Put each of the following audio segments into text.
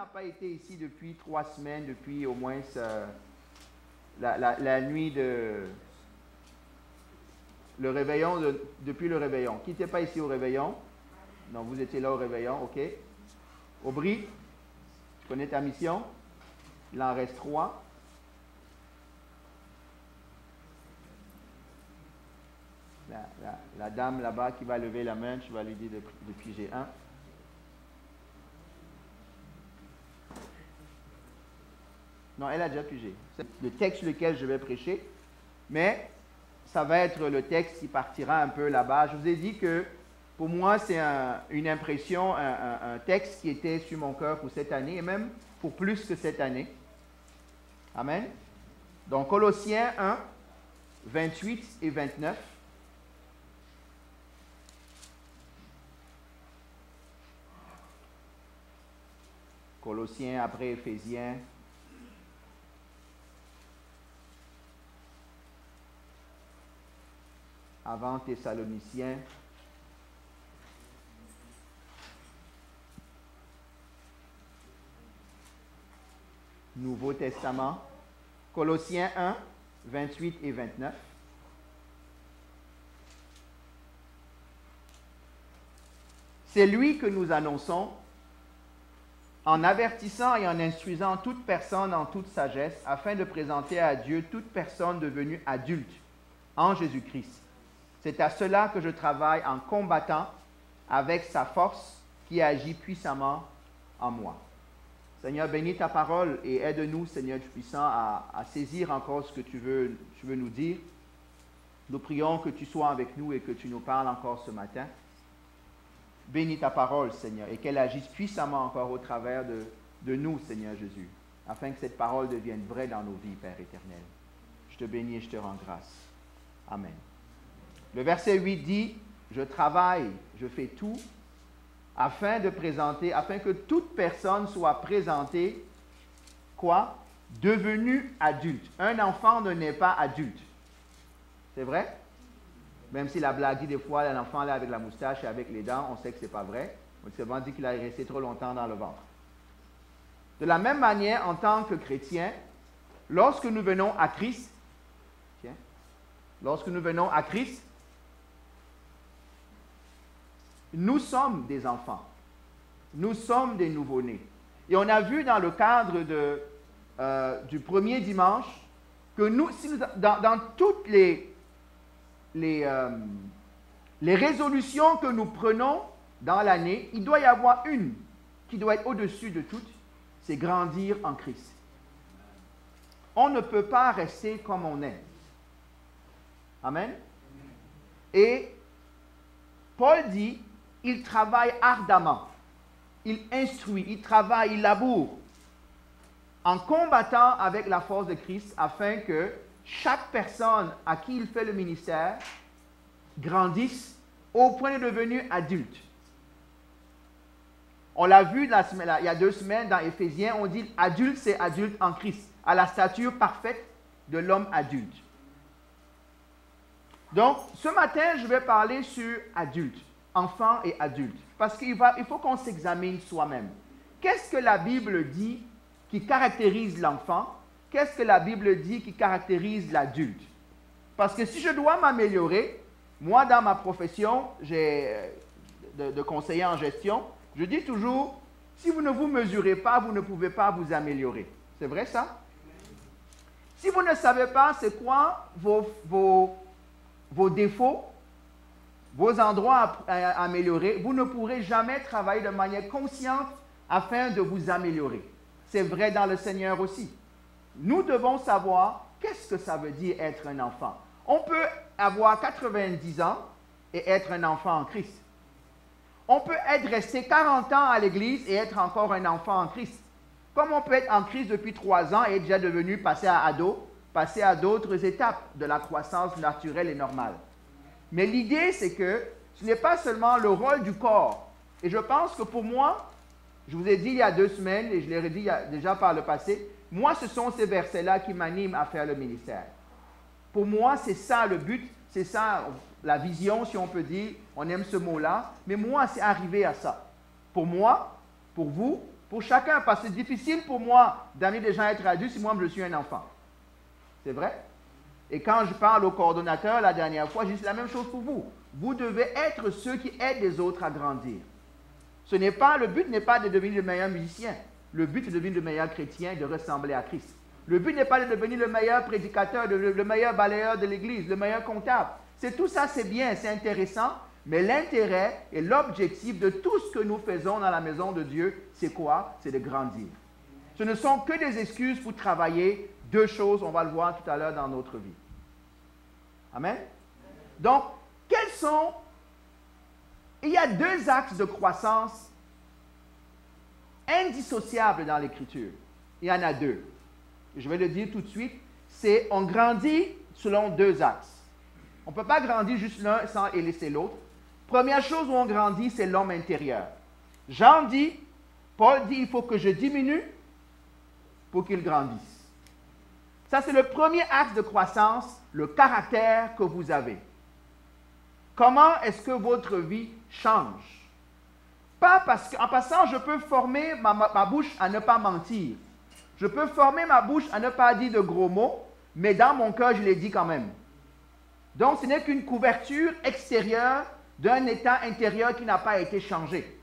n'a pas été ici depuis 3 semaines, depuis au moins la nuit de... Le réveillon, depuis le réveillon. Qui n'était pas ici au réveillon? Non, vous étiez là au réveillon, ok. Aubry, tu connais ta mission? Il en reste 3. La dame là-bas qui va lever la main, tu vas lui dire de piger 1. Non, elle a déjà pigé. C'est le texte sur lequel je vais prêcher, mais ça va être le texte qui partira un peu là-bas. Je vous ai dit que pour moi, c'est une impression, un texte qui était sur mon cœur pour cette année et même pour plus que cette année. Amen. Donc, Colossiens 1, 28 et 29. Colossiens après Éphésiens. Avant Thessaloniciens. Nouveau Testament. Colossiens 1, 28 et 29. C'est lui que nous annonçons en avertissant et en instruisant toute personne en toute sagesse, afin de présenter à Dieu toute personne devenue adulte en Jésus-Christ. C'est à cela que je travaille en combattant avec sa force qui agit puissamment en moi. Seigneur, bénis ta parole et aide-nous, Seigneur Tout-Puissant, à saisir encore ce que tu veux nous dire. Nous prions que tu sois avec nous et que tu nous parles encore ce matin. Bénis ta parole, Seigneur, et qu'elle agisse puissamment encore au travers de nous, Seigneur Jésus, afin que cette parole devienne vraie dans nos vies, Père éternel. Je te bénis et je te rends grâce. Amen. Le verset 8 dit, « Je travaille, je fais tout, afin que toute personne soit présentée, quoi? Devenue adulte. » Un enfant ne naît pas adulte. C'est vrai? Même si la blague dit des fois, l'enfant là avec la moustache et avec les dents, on sait que ce n'est pas vrai. On s'est souvent dit qu'il a resté trop longtemps dans le ventre. De la même manière, en tant que chrétien, lorsque nous venons à Christ, nous sommes des enfants. Nous sommes des nouveau-nés. Et on a vu dans le cadre du premier dimanche que dans toutes les résolutions que nous prenons dans l'année, il doit y avoir une qui doit être au-dessus de toutes, c'est grandir en Christ. On ne peut pas rester comme on est. Amen. Et Paul dit, il travaille ardemment, il instruit, il travaille, il laboure, en combattant avec la force de Christ afin que chaque personne à qui il fait le ministère grandisse au point de devenir adulte. On l'a vu il y a 2 semaines dans Éphésiens, on dit adulte, c'est adulte en Christ, à la stature parfaite de l'homme adulte. Donc, ce matin, je vais parler sur adulte, enfant et adulte, parce qu'il faut qu'on s'examine soi-même. Qu'est-ce que la Bible dit qui caractérise l'enfant? Qu'est-ce que la Bible dit qui caractérise l'adulte? Parce que si je dois m'améliorer, moi, dans ma profession de conseiller en gestion, je dis toujours, si vous ne vous mesurez pas, vous ne pouvez pas vous améliorer. C'est vrai ça? Si vous ne savez pas c'est quoi vos défauts, vos endroits à améliorer, vous ne pourrez jamais travailler de manière consciente afin de vous améliorer. C'est vrai dans le Seigneur aussi. Nous devons savoir qu'est-ce que ça veut dire être un enfant. On peut avoir 90 ans et être un enfant en Christ. On peut resté 40 ans à l'église et être encore un enfant en Christ. Comme on peut être en Christ depuis 3 ans et être déjà passer à d'autres étapes de la croissance naturelle et normale. Mais l'idée, c'est que ce n'est pas seulement le rôle du corps. Et je pense que pour moi, je vous ai dit il y a 2 semaines, et je l'ai redit déjà par le passé, moi, ce sont ces versets-là qui m'animent à faire le ministère. Pour moi, c'est ça le but, c'est ça la vision, si on peut dire. On aime ce mot-là, mais moi, c'est arriver à ça. Pour moi, pour vous, Pour chacun, parce que c'est difficile pour moi d'amener des gens à être adultes si moi je suis un enfant. C'est vrai? Et quand je parle au coordonnateur la dernière fois, j'ai dit la même chose pour vous. Vous devez être ceux qui aident les autres à grandir. Le but n'est pas de devenir le meilleur musicien. Le but est de devenir le meilleur chrétien, de ressembler à Christ. Le but n'est pas de devenir le meilleur prédicateur, le meilleur balayeur de l'Église, le meilleur comptable. Tout ça, c'est bien, c'est intéressant, mais l'intérêt et l'objectif de tout ce que nous faisons dans la maison de Dieu, c'est quoi? C'est de grandir. Ce ne sont que des excuses pour travailler deux choses, on va le voir tout à l'heure dans notre vie. Amen? Donc, il y a deux axes de croissance indissociables dans l'Écriture. Il y en a deux. Je vais le dire tout de suite. On grandit selon deux axes. On ne peut pas grandir juste l'un sans laisser l'autre. Première chose où on grandit, c'est l'homme intérieur. Paul dit, il faut que je diminue pour qu'il grandisse. Ça, c'est le premier axe de croissance, le caractère que vous avez. Comment est-ce que votre vie change? Pas parce qu'en passant, je peux former ma bouche à ne pas mentir. Je peux former ma bouche à ne pas dire de gros mots, mais dans mon cœur, je les dis quand même. Donc, ce n'est qu'une couverture extérieure d'un état intérieur qui n'a pas été changé.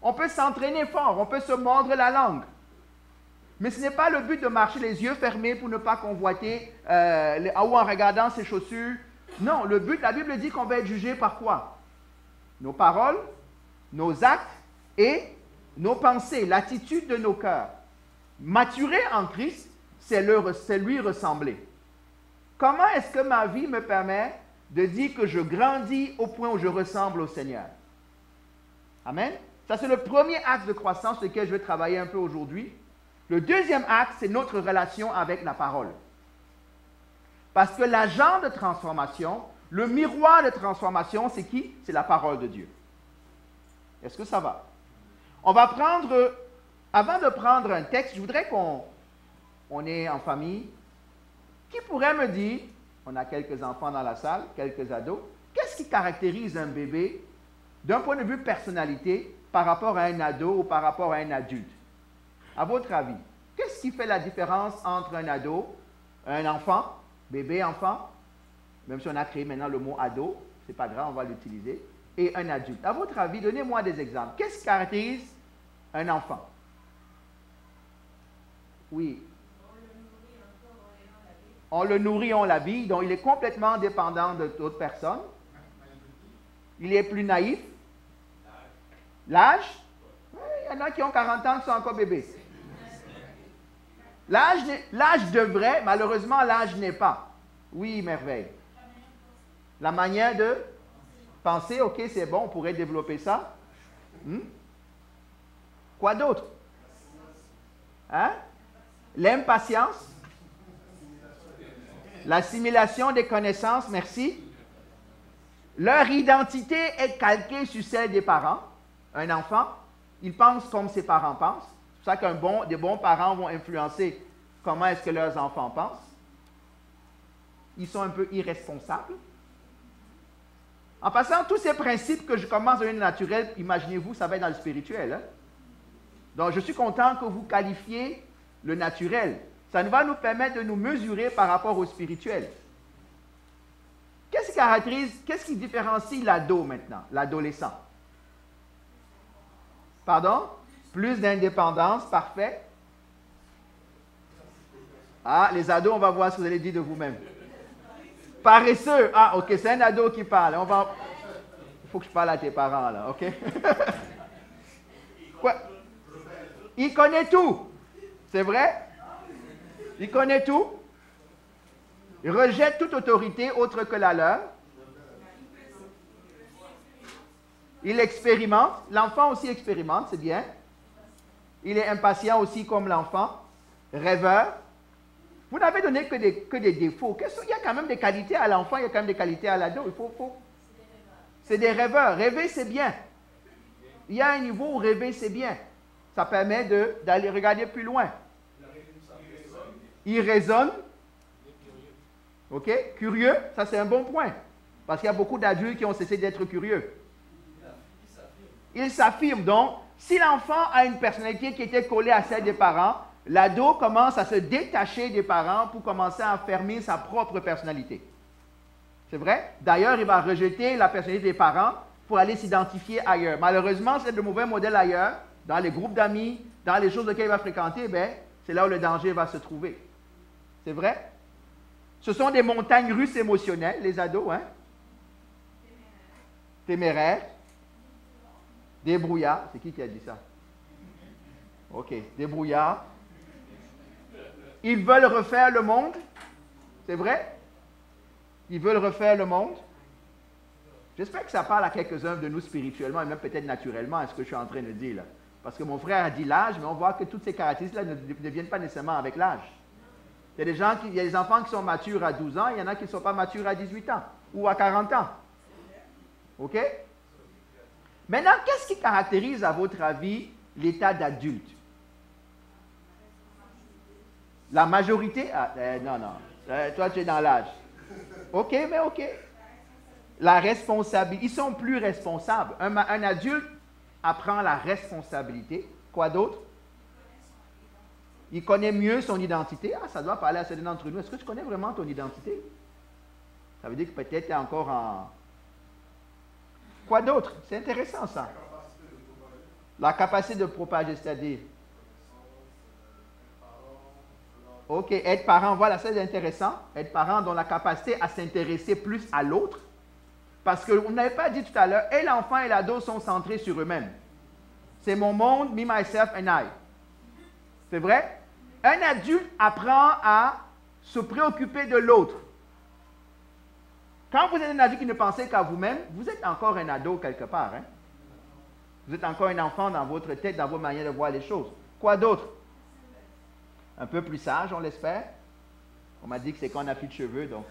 On peut s'entraîner fort, on peut se mordre la langue. Mais ce n'est pas le but de marcher les yeux fermés pour ne pas convoiter ou en regardant ses chaussures. Non, le but, la Bible dit qu'on va être jugé par quoi? Nos paroles, nos actes et nos pensées, l'attitude de nos cœurs. Maturer en Christ, c'est lui ressembler. Comment est-ce que ma vie me permet de dire que je grandis au point où je ressemble au Seigneur? Amen? Ça, c'est le premier axe de croissance sur lequel je vais travailler un peu aujourd'hui. Le deuxième axe, c'est notre relation avec la parole. Parce que l'agent de transformation, le miroir de transformation, c'est qui? C'est la parole de Dieu. Est-ce que ça va? Avant de prendre un texte, je voudrais qu'on est en famille. Qui pourrait me dire, on a quelques enfants dans la salle, quelques ados, qu'est-ce qui caractérise un bébé d'un point de vue personnalité par rapport à un ado ou par rapport à un adulte? À votre avis, qu'est-ce qui fait la différence entre un ado, un enfant, bébé, enfant, même si on a créé maintenant le mot ado, c'est pas grave, on va l'utiliser, et un adulte? À votre avis, donnez-moi des exemples. Qu'est-ce qui caractérise un enfant? Oui. On le nourrit, on l'habille, donc il est complètement dépendant d'autres personnes. Il est plus naïf. L'âge? Oui, il y en a qui ont 40 ans qui sont encore bébés. L'âge devrait, malheureusement, l'âge n'est pas. Oui, merveille. La manière de penser, ok, c'est bon, on pourrait développer ça. Quoi d'autre? Hein? L'impatience. L'assimilation des connaissances, merci. Leur identité est calquée sur celle des parents. Un enfant, il pense comme ses parents pensent. C'est pour ça que des bons parents vont influencer comment est-ce que leurs enfants pensent. Ils sont un peu irresponsables. En passant, tous ces principes que je commence à donner naturel, imaginez-vous, ça va être dans le spirituel. Hein? Donc, je suis content que vous qualifiez le naturel. Ça va nous permettre de nous mesurer par rapport au spirituel. Qu'est-ce qui différencie l'ado maintenant, l'adolescent? Pardon? Plus d'indépendance, parfait. Ah, les ados, on va voir ce que vous allez dire de vous-même. Paresseux. Ah, ok, c'est un ado qui parle. Il faut que je parle à tes parents, là, ok? Quoi? Il connaît tout. C'est vrai? Il connaît tout. Il rejette toute autorité autre que la leur. Il expérimente. L'enfant aussi expérimente, c'est bien. Il est impatient aussi comme l'enfant. Rêveur. Vous n'avez donné que des défauts. Il y a quand même des qualités à l'enfant, il y a quand même des qualités à l'ado. C'est des rêveurs. Rêver, c'est bien. Il y a un niveau où rêver, c'est bien. Ça permet d'aller regarder plus loin. Il raisonne. OK? Curieux, ça c'est un bon point. Parce qu'il y a beaucoup d'adultes qui ont cessé d'être curieux. Il s'affirme. Donc, Si l'enfant a une personnalité qui était collée à celle des parents, l'ado commence à se détacher des parents pour commencer à affirmer sa propre personnalité. C'est vrai? D'ailleurs, il va rejeter la personnalité des parents pour aller s'identifier ailleurs. Malheureusement, c'est de mauvais modèles ailleurs, dans les groupes d'amis, dans les choses auxquelles il va fréquenter, ben, c'est là où le danger va se trouver. C'est vrai? Ce sont des montagnes russes émotionnelles, les ados, hein? Téméraires. Débrouillards. C'est qui a dit ça? OK. Débrouillards. Ils veulent refaire le monde. C'est vrai? Ils veulent refaire le monde. J'espère que ça parle à quelques-uns de nous spirituellement et même peut-être naturellement à ce que je suis en train de dire là. Parce que mon frère a dit l'âge, mais on voit que toutes ces caractéristiques-là ne viennent pas nécessairement avec l'âge. Il y a des enfants qui sont matures à 12 ans, il y en a qui ne sont pas matures à 18 ans ou à 40 ans. OK? Maintenant, qu'est-ce qui caractérise, à votre avis, l'état d'adulte? La majorité? Non. Toi, tu es dans l'âge. OK, mais OK. La responsabilité. Ils sont plus responsables. Un adulte apprend la responsabilité. Quoi d'autre? Il connaît mieux son identité. Ah, ça doit parler à certains d'entre nous. Est-ce que tu connais vraiment ton identité? Ça veut dire que peut-être tu es encore en... Quoi d'autre? C'est intéressant, ça. La capacité de propager, c'est-à-dire... OK, être parent, voilà, c'est intéressant. Être parent dont la capacité à s'intéresser plus à l'autre. Parce qu'on n'avait pas dit tout à l'heure, et l'enfant et l'ado sont centrés sur eux-mêmes. C'est mon monde, me, myself and I. C'est vrai? Un adulte apprend à se préoccuper de l'autre. Quand vous êtes un adulte qui ne pensez qu'à vous-même, vous êtes encore un ado quelque part. Hein? Vous êtes encore un enfant dans votre tête, dans vos manières de voir les choses. Quoi d'autre? Un peu plus sage, on l'espère. On m'a dit que c'est quand on n'a plus de cheveux, donc...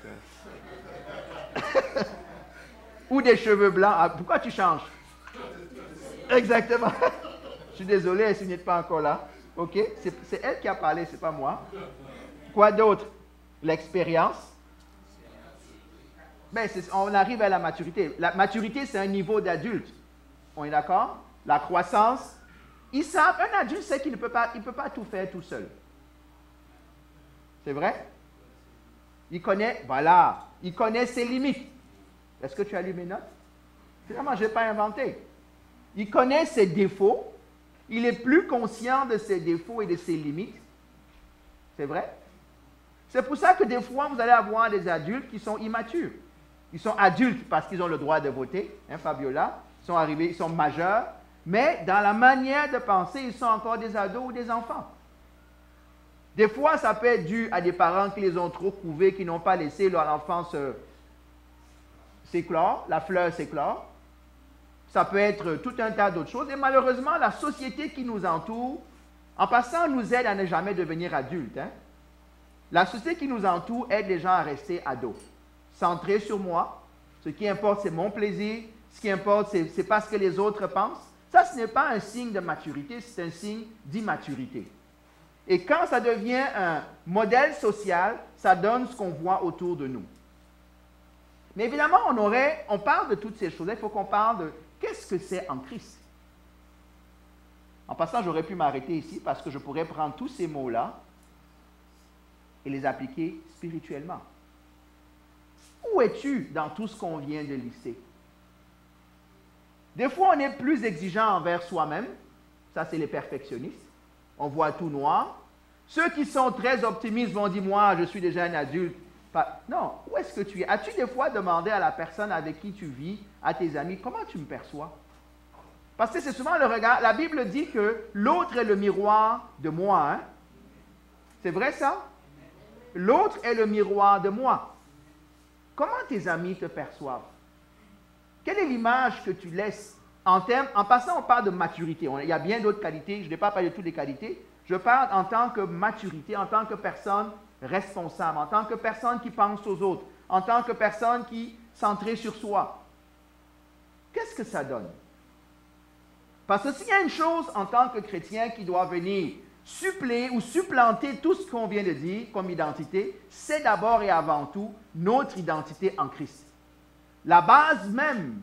Ou des cheveux blancs. Ah, pourquoi tu changes? Exactement. Je suis désolé, elle n'est pas encore là. OK? C'est elle qui a parlé, ce n'est pas moi. Quoi d'autre? L'expérience. Ben, on arrive à la maturité. La maturité, c'est un niveau d'adulte. On est d'accord? La croissance. Ils savent, un adulte sait qu'il ne peut pas tout faire tout seul. C'est vrai? Il connaît, voilà, il connaît ses limites. Est-ce que tu as lu mes notes? Finalement, je n'ai pas inventé. Il connaît ses défauts. Il est plus conscient de ses défauts et de ses limites. C'est vrai? C'est pour ça que des fois, vous allez avoir des adultes qui sont immatures. Ils sont adultes parce qu'ils ont le droit de voter, hein, Fabiola. Ils sont arrivés, ils sont majeurs. Mais dans la manière de penser, ils sont encore des ados ou des enfants. Des fois, ça peut être dû à des parents qui les ont trop couvés, qui n'ont pas laissé leur enfant s'éclore, la fleur s'éclore. Ça peut être tout un tas d'autres choses. Et malheureusement, la société qui nous entoure, en passant, nous aide à ne jamais devenir adultes. Hein? La société qui nous entoure aide les gens à rester ados. Centrés sur moi. Ce qui importe, c'est mon plaisir. Ce qui importe, c'est pas ce que les autres pensent. Ça, ce n'est pas un signe de maturité, c'est un signe d'immaturité. Et quand ça devient un modèle social, ça donne ce qu'on voit autour de nous. Mais évidemment, on parle de toutes ces choses-là, il faut qu'on parle de qu'est-ce que c'est en Christ. En passant, j'aurais pu m'arrêter ici parce que je pourrais prendre tous ces mots-là et les appliquer spirituellement. Où es-tu dans tout ce qu'on vient de lister? Des fois, on est plus exigeant envers soi-même. Ça, c'est les perfectionnistes. On voit tout noir. Ceux qui sont très optimistes vont dire, moi, je suis déjà un adulte. Non, où est-ce que tu es? As-tu des fois demandé à la personne avec qui tu vis, à tes amis, comment tu me perçois? Parce que c'est souvent le regard. La Bible dit que l'autre est le miroir de moi. Hein? C'est vrai ça? L'autre est le miroir de moi. Comment tes amis te perçoivent? Quelle est l'image que tu laisses en passant, on parle de maturité. Il y a bien d'autres qualités. Je n'ai pas parlé de toutes les qualités. Je parle en tant que maturité, en tant que personne responsable, en tant que personne qui pense aux autres, en tant que personne qui est centrée sur soi. Qu'est-ce que ça donne? Parce que s'il y a une chose en tant que chrétien qui doit venir suppléer ou supplanter tout ce qu'on vient de dire comme identité, c'est d'abord et avant tout notre identité en Christ. La base même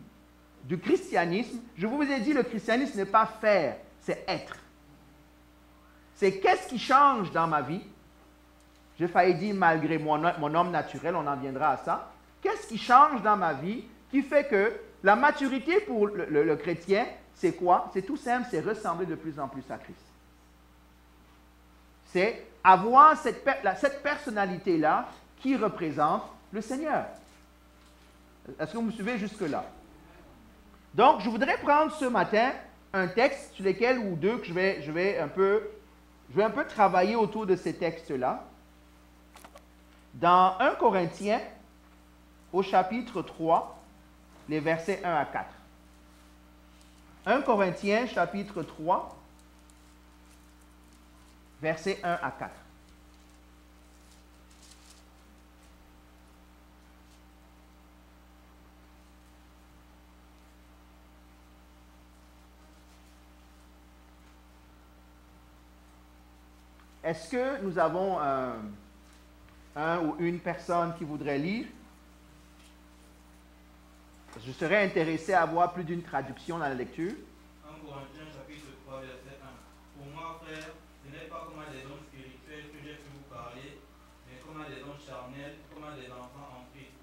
du christianisme, je vous ai dit, le christianisme n'est pas faire, c'est être. C'est qu'est-ce qui change dans ma vie. J'ai failli dire malgré mon homme naturel, on en viendra à ça. Qu'est-ce qui change dans ma vie qui fait que la maturité pour le chrétien, c'est quoi? C'est tout simple, c'est ressembler de plus en plus à Christ. C'est avoir cette personnalité-là qui représente le Seigneur. Est-ce que vous me suivez jusque-là? Donc, je voudrais prendre ce matin un texte sur lequel ou deux que je vais un peu travailler autour de ces textes-là. Dans 1 Corinthiens, au chapitre 3, les versets 1 à 4. 1 Corinthiens, chapitre 3, versets 1 à 4. Est-ce que nous avons un ou une personne qui voudrait lire? Je serais intéressé à avoir plus d'une traduction dans la lecture. 1 Corinthiens chapitre 3 verset 1. Pour moi, frère, ce n'est pas comme à des hommes spirituels que j'ai pu vous parler, mais comme à des hommes charnels, comme à des enfants en Christ.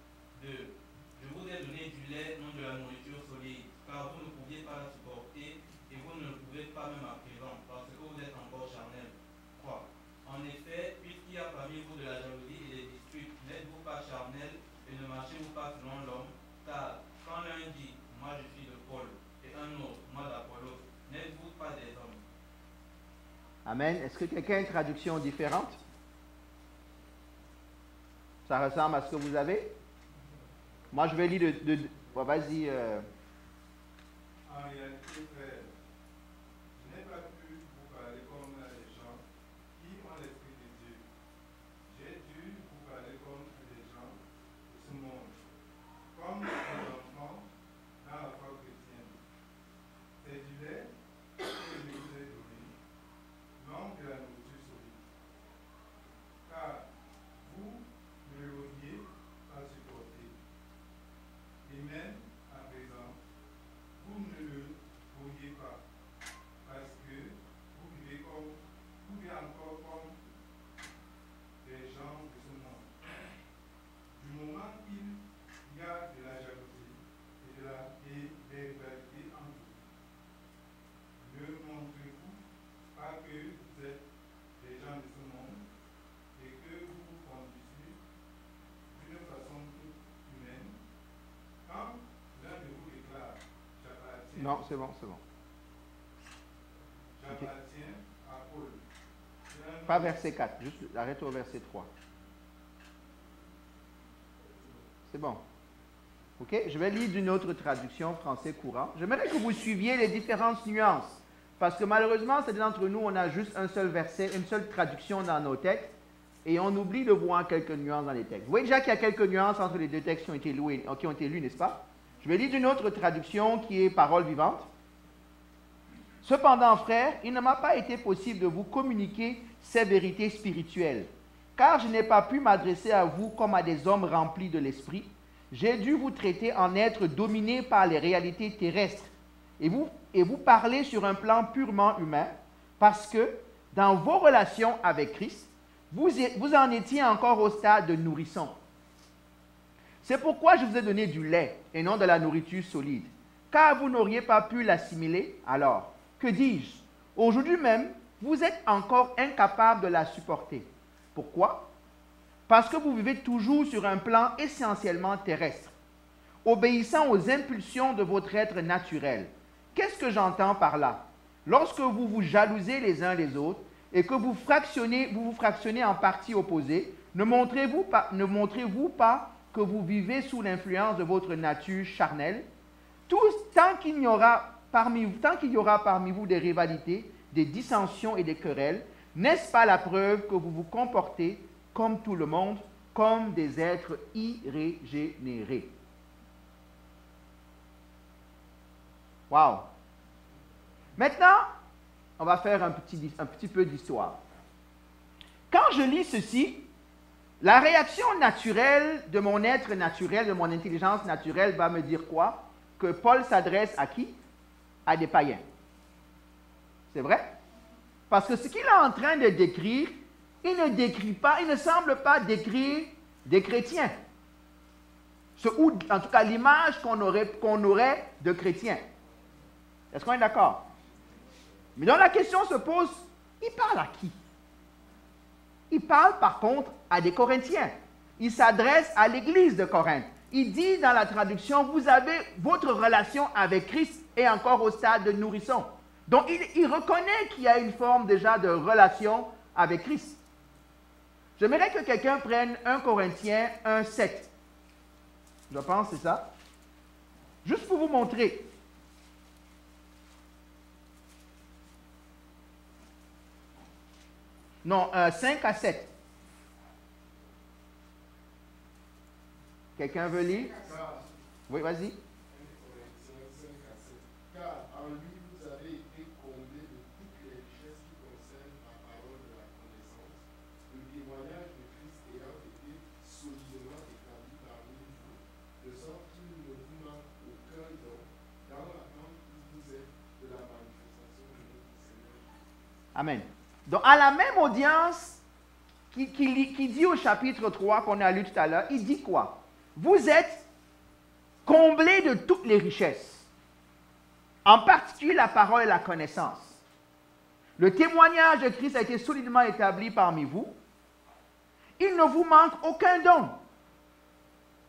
2. Je vous ai donné du lait, non de la nourriture solide, car vous ne pouviez pas la supporter, et vous ne le pouvez pas même à présent, parce que vous êtes encore charnels. 3. En effet, puisqu'il y a parmi vous de la jalousie et des disputes, n'êtes-vous pas charnels et ne marchez-vous pas selon l'homme? Car quand l'un dit, moi je suis de Paul, et un autre, moi d'Apollos, n'êtes-vous pas des hommes? Amen. Est-ce que quelqu'un a une traduction différente? Ça ressemble à ce que vous avez? Moi, je vais lire ouais, vas-y. En réalité, frère, je n'ai pas pu vous parler comme les gens qui ont l'Esprit de Dieu. J'ai dû vous parler comme des gens de ce monde, comme des enfants dans la foi chrétienne. C'est du lait que je vous ai donné, non de la nourriture solide. Car vous ne l'osiez pas supporter. Et même à présent, vous ne le pourriez pas, parce que vous vivez encore comme des gens de ce monde. Du moment qu'il y a de la jalousie et des rivalités entre vous, ne montrez-vous pas que vous êtes des gens de ce monde et que vous vous conduisez d'une façon toute humaine. Quand l'un de vous déclare, j'appartiens. Non, c'est bon, c'est bon. J'appartiens à Paul. Pas verset 4, juste arrête au verset 3. C'est bon. OK? Je vais lire d'une autre traduction français courant. J'aimerais que vous suiviez les différentes nuances. Parce que malheureusement, certains d'entre nous, on a juste un seul verset, une seule traduction dans nos textes. Et on oublie de voir quelques nuances dans les textes. Vous voyez déjà qu'il y a quelques nuances entre les deux textes qui ont été lus, n'est-ce pas? Je vais lire d'une autre traduction qui est parole vivante. Cependant, frères, il ne m'a pas été possible de vous communiquer ces vérités spirituelles, car je n'ai pas pu m'adresser à vous comme à des hommes remplis de l'esprit. J'ai dû vous traiter en être dominés par les réalités terrestres, et vous parler sur un plan purement humain, parce que dans vos relations avec Christ, vous en étiez encore au stade de nourrisson. C'est pourquoi je vous ai donné du lait et non de la nourriture solide, car vous n'auriez pas pu l'assimiler. Alors, que dis-je? Aujourd'hui même, vous êtes encore incapable de la supporter. Pourquoi? Parce que vous vivez toujours sur un plan essentiellement terrestre, obéissant aux impulsions de votre être naturel. Qu'est-ce que j'entends par là? Lorsque vous vous jalousez les uns les autres et que vous vous fractionnez en parties opposées, ne montrez-vous pas que vous vivez sous l'influence de votre nature charnelle? Tant qu'il y aura parmi vous des rivalités, des dissensions et des querelles, n'est-ce pas la preuve que vous vous comportez comme tout le monde, comme des êtres irrégénérés? Wow! Maintenant, on va faire un petit peu d'histoire. Quand je lis ceci, la réaction naturelle de mon être naturel, de mon intelligence naturelle va me dire quoi? Que Paul s'adresse à qui? À des païens. C'est vrai? Parce que ce qu'il est en train de décrire, il ne décrit pas, il ne semble pas décrire des chrétiens. Ou en tout cas l'image qu'on aurait de chrétiens. Est-ce qu'on est d'accord? Mais donc la question se pose, il parle à qui? Il parle par contre à des Corinthiens. Il s'adresse à l'église de Corinthe. Il dit dans la traduction, vous avez votre relation avec Christ est encore au stade de nourrisson. Donc il reconnaît qu'il y a une forme déjà de relation avec Christ. J'aimerais que quelqu'un prenne 1 Corinthiens 1,7. Je pense que c'est ça. Juste pour vous montrer. Non, 5 à 7. Quelqu'un veut lire? Oui, vas-y. Car en lui vous avez été comblés de toutes les richesses qui concernent la parole de la connaissance, le témoignage de Christ ayant été solidement établi parmi vous, de sorte qu'il ne vous manque aucun don dans l'attente qui vous est de la manifestation de notre Seigneur Jésus. Amen. Donc, à la même audience qui dit au chapitre 3 qu'on a lu tout à l'heure, il dit quoi? Vous êtes comblés de toutes les richesses, en particulier la parole et la connaissance. Le témoignage de Christ a été solidement établi parmi vous. Il ne vous manque aucun don.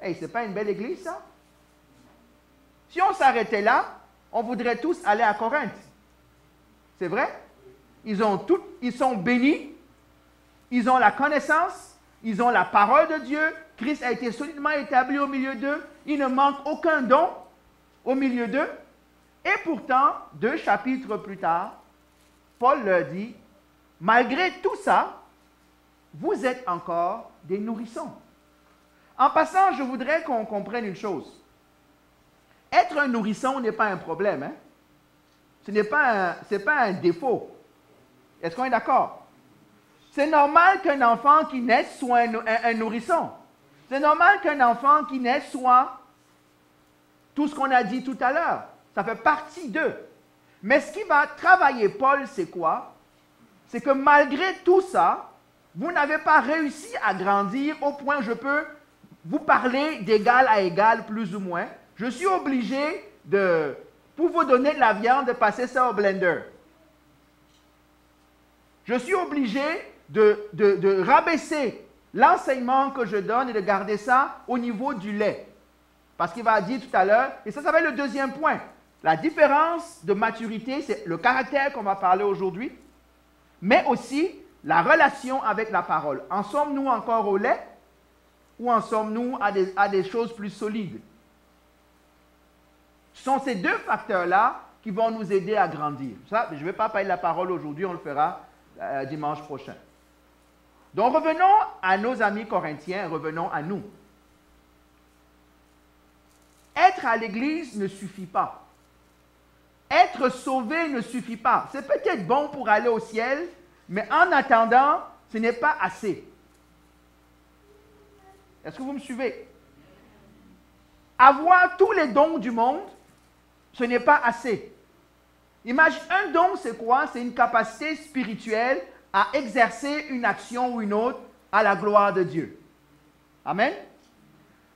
Hey, ce n'est pas une belle église, ça? Si on s'arrêtait là, on voudrait tous aller à Corinthe. C'est vrai? Ils sont bénis, ils ont la connaissance, ils ont la parole de Dieu, Christ a été solidement établi au milieu d'eux, il ne manque aucun don au milieu d'eux. Et pourtant, 2 chapitres plus tard, Paul leur dit, malgré tout ça, vous êtes encore des nourrissons. En passant, je voudrais qu'on comprenne une chose. Être un nourrisson n'est pas un problème. Hein? Ce n'est pas un défaut. Est-ce qu'on est d'accord? C'est normal qu'un enfant qui naisse soit un nourrisson. C'est normal qu'un enfant qui naisse soit tout ce qu'on a dit tout à l'heure. Ça fait partie d'eux. Mais ce qui va travailler Paul, c'est quoi? C'est que malgré tout ça, vous n'avez pas réussi à grandir au point où je peux vous parler d'égal à égal, plus ou moins. Je suis obligé pour vous donner de la viande, de passer ça au blender. Je suis obligé de rabaisser l'enseignement que je donne et de garder ça au niveau du lait. Parce qu'il va dire tout à l'heure, et ça va être le deuxième point. La différence de maturité, c'est le caractère qu'on va parler aujourd'hui, mais aussi la relation avec la parole. En sommes-nous encore au lait ou en sommes-nous à des choses plus solides? Ce sont ces deux facteurs-là qui vont nous aider à grandir. Ça, je ne vais pas parler de la parole aujourd'hui, on le fera dimanche prochain. Donc revenons à nos amis corinthiens, revenons à nous. Être à l'église ne suffit pas. Être sauvé ne suffit pas. C'est peut-être bon pour aller au ciel, mais en attendant, ce n'est pas assez. Est-ce que vous me suivez? Avoir tous les dons du monde, ce n'est pas assez. Imagine, un don, c'est quoi? C'est une capacité spirituelle à exercer une action ou une autre à la gloire de Dieu. Amen?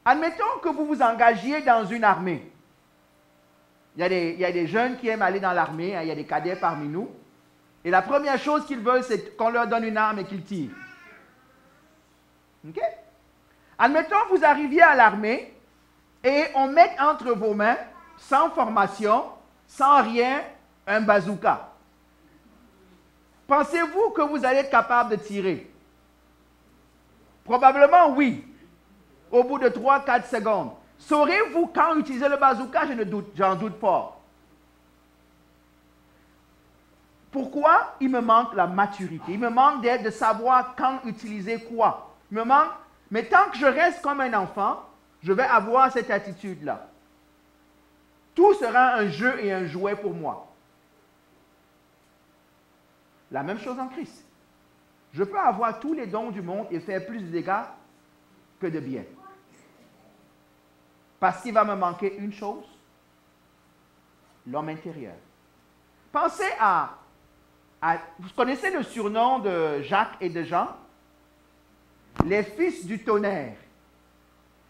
Admettons que vous vous engagiez dans une armée. Il y a des jeunes qui aiment aller dans l'armée, hein, il y a des cadets parmi nous. Et la première chose qu'ils veulent, c'est qu'on leur donne une arme et qu'ils tirent. OK? Admettons que vous arriviez à l'armée et on met entre vos mains, sans formation, sans rien, un bazooka. Pensez-vous que vous allez être capable de tirer? Probablement oui. Au bout de 3-4 secondes. Saurez-vous quand utiliser le bazooka? J'en doute pas. Pourquoi? Il me manque la maturité. Il me manque de savoir quand utiliser quoi. Il me manque. Mais tant que je reste comme un enfant, je vais avoir cette attitude-là. Tout sera un jeu et un jouet pour moi. La même chose en Christ. Je peux avoir tous les dons du monde et faire plus de dégâts que de bien. Parce qu'il va me manquer une chose, l'homme intérieur. Pensez à Vous connaissez le surnom de Jacques et de Jean? Les fils du tonnerre.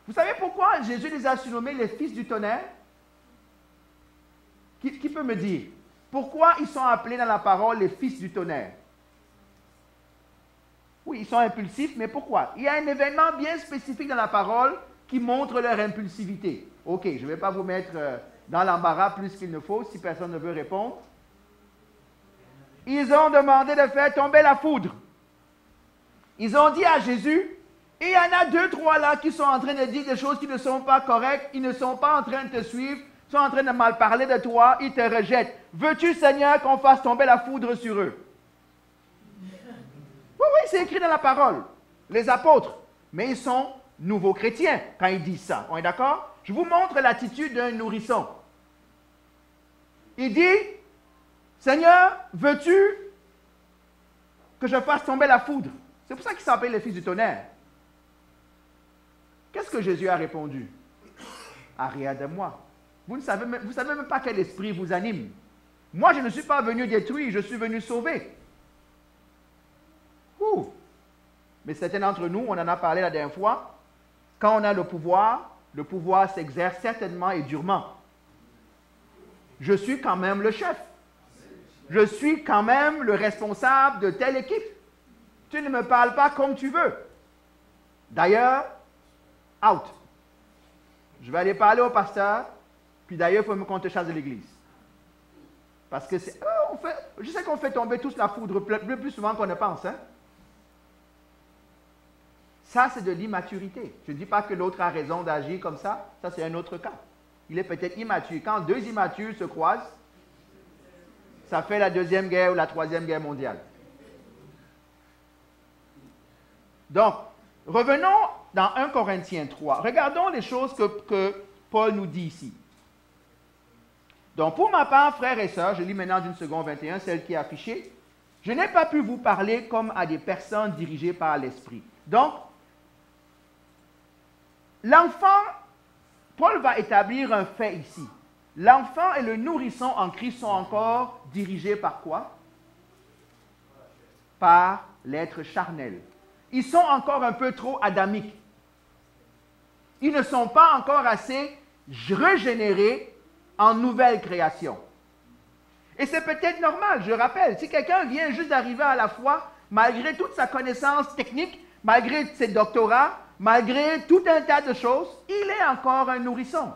Vous savez pourquoi Jésus les a surnommés les fils du tonnerre? Qui peut me dire? Pourquoi ils sont appelés dans la parole les fils du tonnerre? Oui, ils sont impulsifs, mais pourquoi? Il y a un événement bien spécifique dans la parole qui montre leur impulsivité. Ok, je ne vais pas vous mettre dans l'embarras plus qu'il ne faut si personne ne veut répondre. Ils ont demandé de faire tomber la foudre. Ils ont dit à Jésus, et il y en a 2, 3 là qui sont en train de dire des choses qui ne sont pas correctes, ils ne sont pas en train de te suivre, ils sont en train de mal parler de toi, ils te rejettent. Veux-tu, Seigneur, qu'on fasse tomber la foudre sur eux? Oui, c'est écrit dans la parole. Les apôtres. Mais ils sont nouveaux chrétiens quand ils disent ça. On est d'accord? Je vous montre l'attitude d'un nourrisson. Il dit, Seigneur, veux-tu que je fasse tomber la foudre? C'est pour ça qu'ils s'appellent les fils du tonnerre. Qu'est-ce que Jésus a répondu? Ah, rien de moi. Vous ne savez même pas quel esprit vous anime. Moi, je ne suis pas venu détruire, je suis venu sauver. Mais certains d'entre nous, on en a parlé la dernière fois, quand on a le pouvoir s'exerce certainement et durement. Je suis quand même le chef. Je suis quand même le responsable de telle équipe. Tu ne me parles pas comme tu veux. D'ailleurs, out. Je vais aller parler au pasteur, puis d'ailleurs, il faut qu'on te chasse de l'église. Parce que je sais qu'on fait tomber tous la foudre plus souvent qu'on ne pense, hein? Ça, c'est de l'immaturité. Je ne dis pas que l'autre a raison d'agir comme ça. Ça, c'est un autre cas. Il est peut-être immature. Quand 2 immatures se croisent, ça fait la 2e guerre ou la 3e guerre mondiale. Donc, revenons dans 1 Corinthiens 3. Regardons les choses que Paul nous dit ici. Donc, pour ma part, frères et sœurs, je lis maintenant d'une seconde 21, celle qui est affichée. Je n'ai pas pu vous parler comme à des personnes dirigées par l'Esprit. Donc, l'enfant, Paul va établir un fait ici. L'enfant et le nourrisson en Christ sont encore dirigés par quoi? Par l'être charnel. Ils sont encore un peu trop adamiques. Ils ne sont pas encore assez régénérés en nouvelle création. Et c'est peut-être normal, je rappelle, si quelqu'un vient juste d'arriver à la foi, malgré toute sa connaissance technique, malgré ses doctorats, malgré tout un tas de choses, il est encore un nourrisson.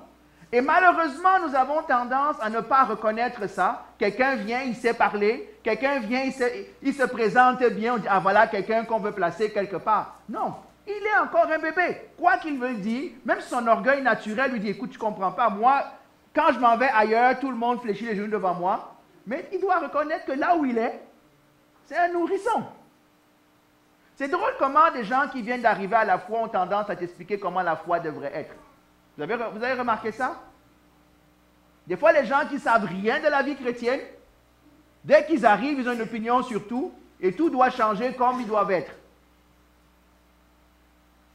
Et malheureusement, nous avons tendance à ne pas reconnaître ça. Quelqu'un vient, il sait parler. Quelqu'un vient, il se présente bien. On dit, ah voilà quelqu'un qu'on veut placer quelque part. Non, il est encore un bébé. Quoi qu'il veuille dire, même si son orgueil naturel lui dit, écoute, tu ne comprends pas. Moi, quand je m'en vais ailleurs, tout le monde fléchit les genoux devant moi. Mais il doit reconnaître que là où il est, c'est un nourrisson. C'est drôle comment des gens qui viennent d'arriver à la foi ont tendance à t'expliquer comment la foi devrait être. Vous avez remarqué ça? Des fois, les gens qui ne savent rien de la vie chrétienne, dès qu'ils arrivent, ils ont une opinion sur tout, et tout doit changer comme ils doivent être.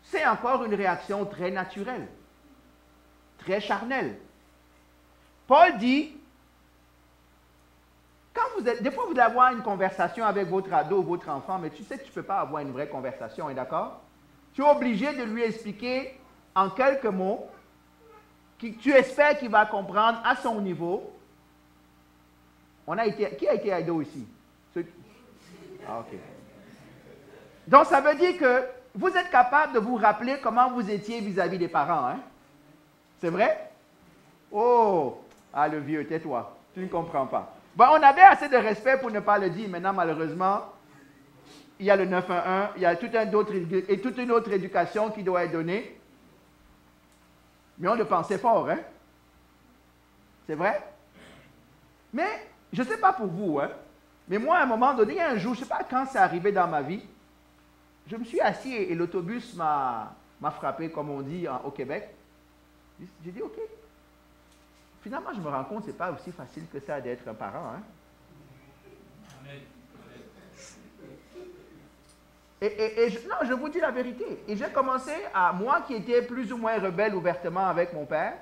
C'est encore une réaction très naturelle, très charnelle. Paul dit, des fois vous allez avoir une conversation avec votre ado ou votre enfant, mais tu sais que tu ne peux pas avoir une vraie conversation, est d'accord? Tu es obligé de lui expliquer en quelques mots, tu espères qu'il va comprendre à son niveau. Qui a été ado ici? Ah, ok. Donc, ça veut dire que vous êtes capable de vous rappeler comment vous étiez vis-à-vis des parents, hein? C'est vrai? Oh! Ah, le vieux, tais-toi. Tu ne comprends pas. Bon, on avait assez de respect pour ne pas le dire. Maintenant, malheureusement, il y a le 911, il y a toute une autre éducation qui doit être donnée. Mais on le pensait fort, hein? C'est vrai? Mais, je ne sais pas pour vous, hein? Mais moi, à un moment donné, il y a un jour, je ne sais pas quand c'est arrivé dans ma vie, je me suis assis et l'autobus m'a frappé, comme on dit au Québec. J'ai dit, OK. Finalement, je me rends compte que ce n'est pas aussi facile que ça d'être un parent, hein? Non, je vous dis la vérité. Et j'ai commencé moi qui étais plus ou moins rebelle ouvertement avec mon père,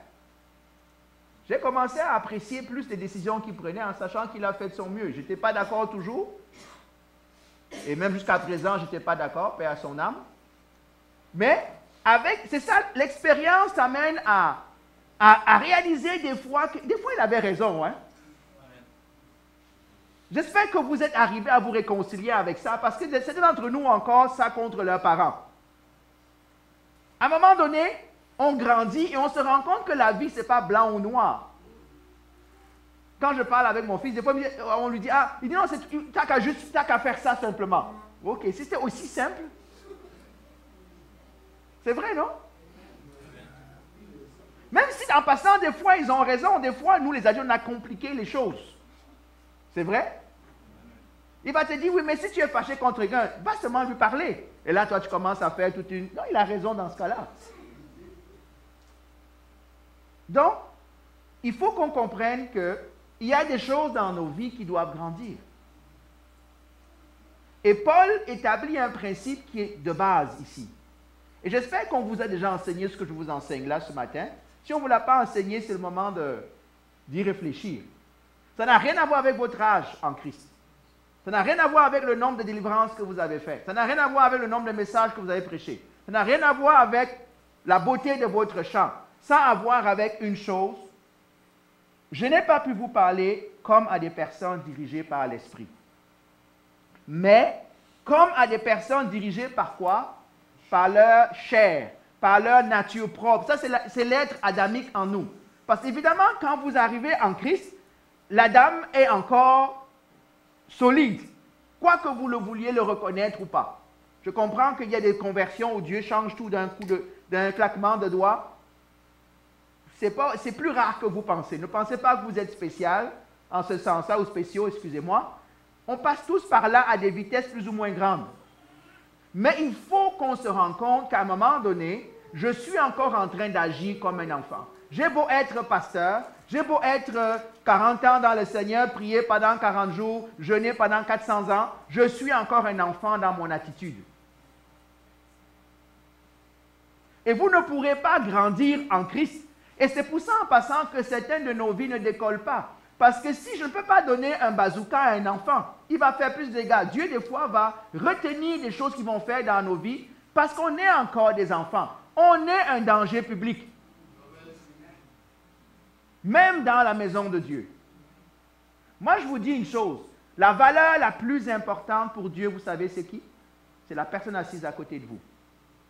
J'ai commencé à apprécier plus les décisions qu'il prenait en sachant qu'il a fait de son mieux. Je n'étais pas d'accord toujours. Et même jusqu'à présent, je n'étais pas d'accord, paix à son âme. Mais c'est ça, l'expérience t'amène à réaliser des fois il avait raison. Hein? J'espère que vous êtes arrivés à vous réconcilier avec ça, parce que certains d'entre nous encore ça contre leurs parents. À un moment donné, on grandit et on se rend compte que la vie, ce n'est pas blanc ou noir. Quand je parle avec mon fils, des fois, on lui dit, il dit non, tu n'as qu'à faire ça simplement. Ok, si c'était aussi simple. C'est vrai, non? Même si en passant, des fois, ils ont raison, des fois, nous, les adultes, on a compliqué les choses. C'est vrai? Il va te dire, oui, mais si tu es fâché contre quelqu'un, va seulement lui parler. Et là, toi, tu commences à faire toute une... Non, il a raison dans ce cas-là. Donc, il faut qu'on comprenne qu'il y a des choses dans nos vies qui doivent grandir. Et Paul établit un principe qui est de base ici. Et j'espère qu'on vous a déjà enseigné ce que je vous enseigne là ce matin. Si on ne vous l'a pas enseigné, c'est le moment d'y réfléchir. Ça n'a rien à voir avec votre âge en Christ. Ça n'a rien à voir avec le nombre de délivrances que vous avez fait. Ça n'a rien à voir avec le nombre de messages que vous avez prêchés. Ça n'a rien à voir avec la beauté de votre chant. Ça a à voir avec une chose. Je n'ai pas pu vous parler comme à des personnes dirigées par l'Esprit. Mais comme à des personnes dirigées par quoi? Par leur chair, par leur nature propre. Ça, c'est l'être adamique en nous. Parce qu'évidemment, quand vous arrivez en Christ, l'Adam est encore solide, quoi que vous le vouliez le reconnaître ou pas. Je comprends qu'il y a des conversions où Dieu change tout d'un claquement de doigts. C'est plus rare que vous pensez. Ne pensez pas que vous êtes spécial en ce sens-là, ou spéciaux, excusez-moi. On passe tous par là à des vitesses plus ou moins grandes. Mais il faut qu'on se rende compte qu'à un moment donné, je suis encore en train d'agir comme un enfant. J'ai beau être pasteur, j'ai beau être 40 ans dans le Seigneur, prier pendant 40 jours, jeûner pendant 400 ans, je suis encore un enfant dans mon attitude. Et vous ne pourrez pas grandir en Christ. Et c'est pour ça, en passant, que certaines de nos vies ne décollent pas. Parce que si je ne peux pas donner un bazooka à un enfant, il va faire plus de dégâts. Dieu, des fois, va retenir des choses qu'ils vont faire dans nos vies parce qu'on est encore des enfants. On est un danger public. Même dans la maison de Dieu. Moi, je vous dis une chose. La valeur la plus importante pour Dieu, vous savez, c'est qui? C'est la personne assise à côté de vous.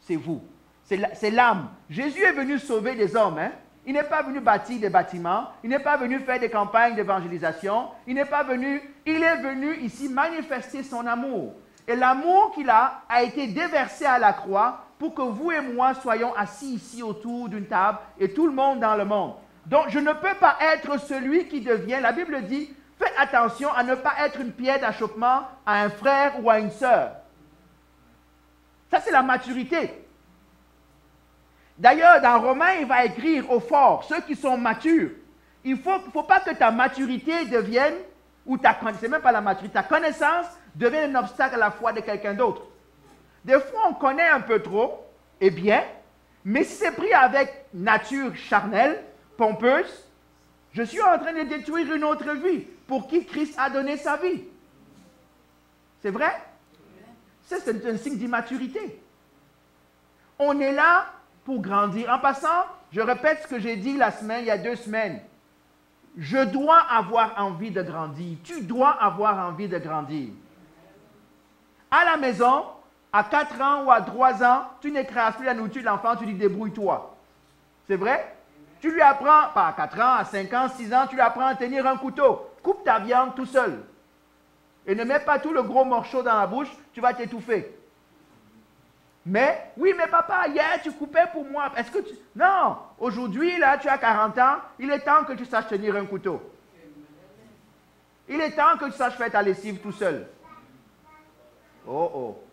C'est vous. C'est l'âme. Jésus est venu sauver des hommes, hein? Il n'est pas venu bâtir des bâtiments. Il n'est pas venu faire des campagnes d'évangélisation. Il est venu ici manifester son amour. Et l'amour qu'il a été déversé à la croix pour que vous et moi soyons assis ici autour d'une table et tout le monde dans le monde. Donc, je ne peux pas être celui qui devient, la Bible dit, faites attention à ne pas être une pierre d'achoppement à un frère ou à une sœur. Ça, c'est la maturité. D'ailleurs, dans Romains, il va écrire aux forts, ceux qui sont matures. Il ne faut pas que ta maturité devienne, ou c'est même pas la maturité, ta connaissance devienne un obstacle à la foi de quelqu'un d'autre. Des fois, on connaît un peu trop, et bien, mais si c'est pris avec nature charnelle, pompeuse, je suis en train de détruire une autre vie pour qui Christ a donné sa vie. C'est vrai? Ça, c'est un signe d'immaturité. On est là pour grandir. En passant, je répète ce que j'ai dit il y a 2 semaines. Je dois avoir envie de grandir. Tu dois avoir envie de grandir. À la maison, à 4 ans ou à 3 ans, tu n'écrases plus la nourriture de l'enfant, tu dis débrouille-toi. C'est vrai? Tu lui apprends, pas à 4 ans, à 5 ans, 6 ans, tu lui apprends à tenir un couteau. Coupe ta viande tout seul. Et ne mets pas tout le gros morceau dans la bouche, tu vas t'étouffer. Mais, oui, mais papa, hier, tu coupais pour moi. Est-ce que tu... Non, aujourd'hui, là, tu as 40 ans, il est temps que tu saches tenir un couteau. Il est temps que tu saches faire ta lessive tout seul. Oh, oh.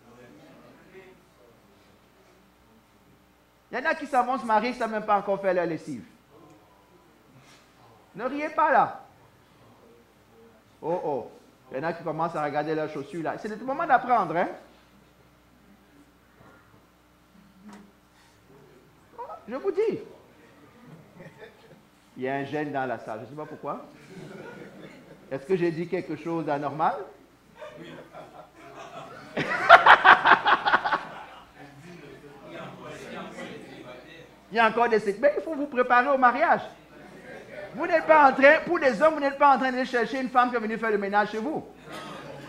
Il y en a qui s'en vont se marier, qui ne savent même pas encore faire leur lessive. Ne riez pas là. Oh, oh. Il y en a qui commencent à regarder leurs chaussures là. C'est le moment d'apprendre, hein? Je vous dis. Il y a un gène dans la salle. Je ne sais pas pourquoi. Est-ce que j'ai dit quelque chose d'anormal? Il y a encore des célibataires. Mais il faut vous préparer au mariage. Vous n'êtes pas en train, pour les hommes, vous n'êtes pas en train d'aller chercher une femme qui est venue faire le ménage chez vous.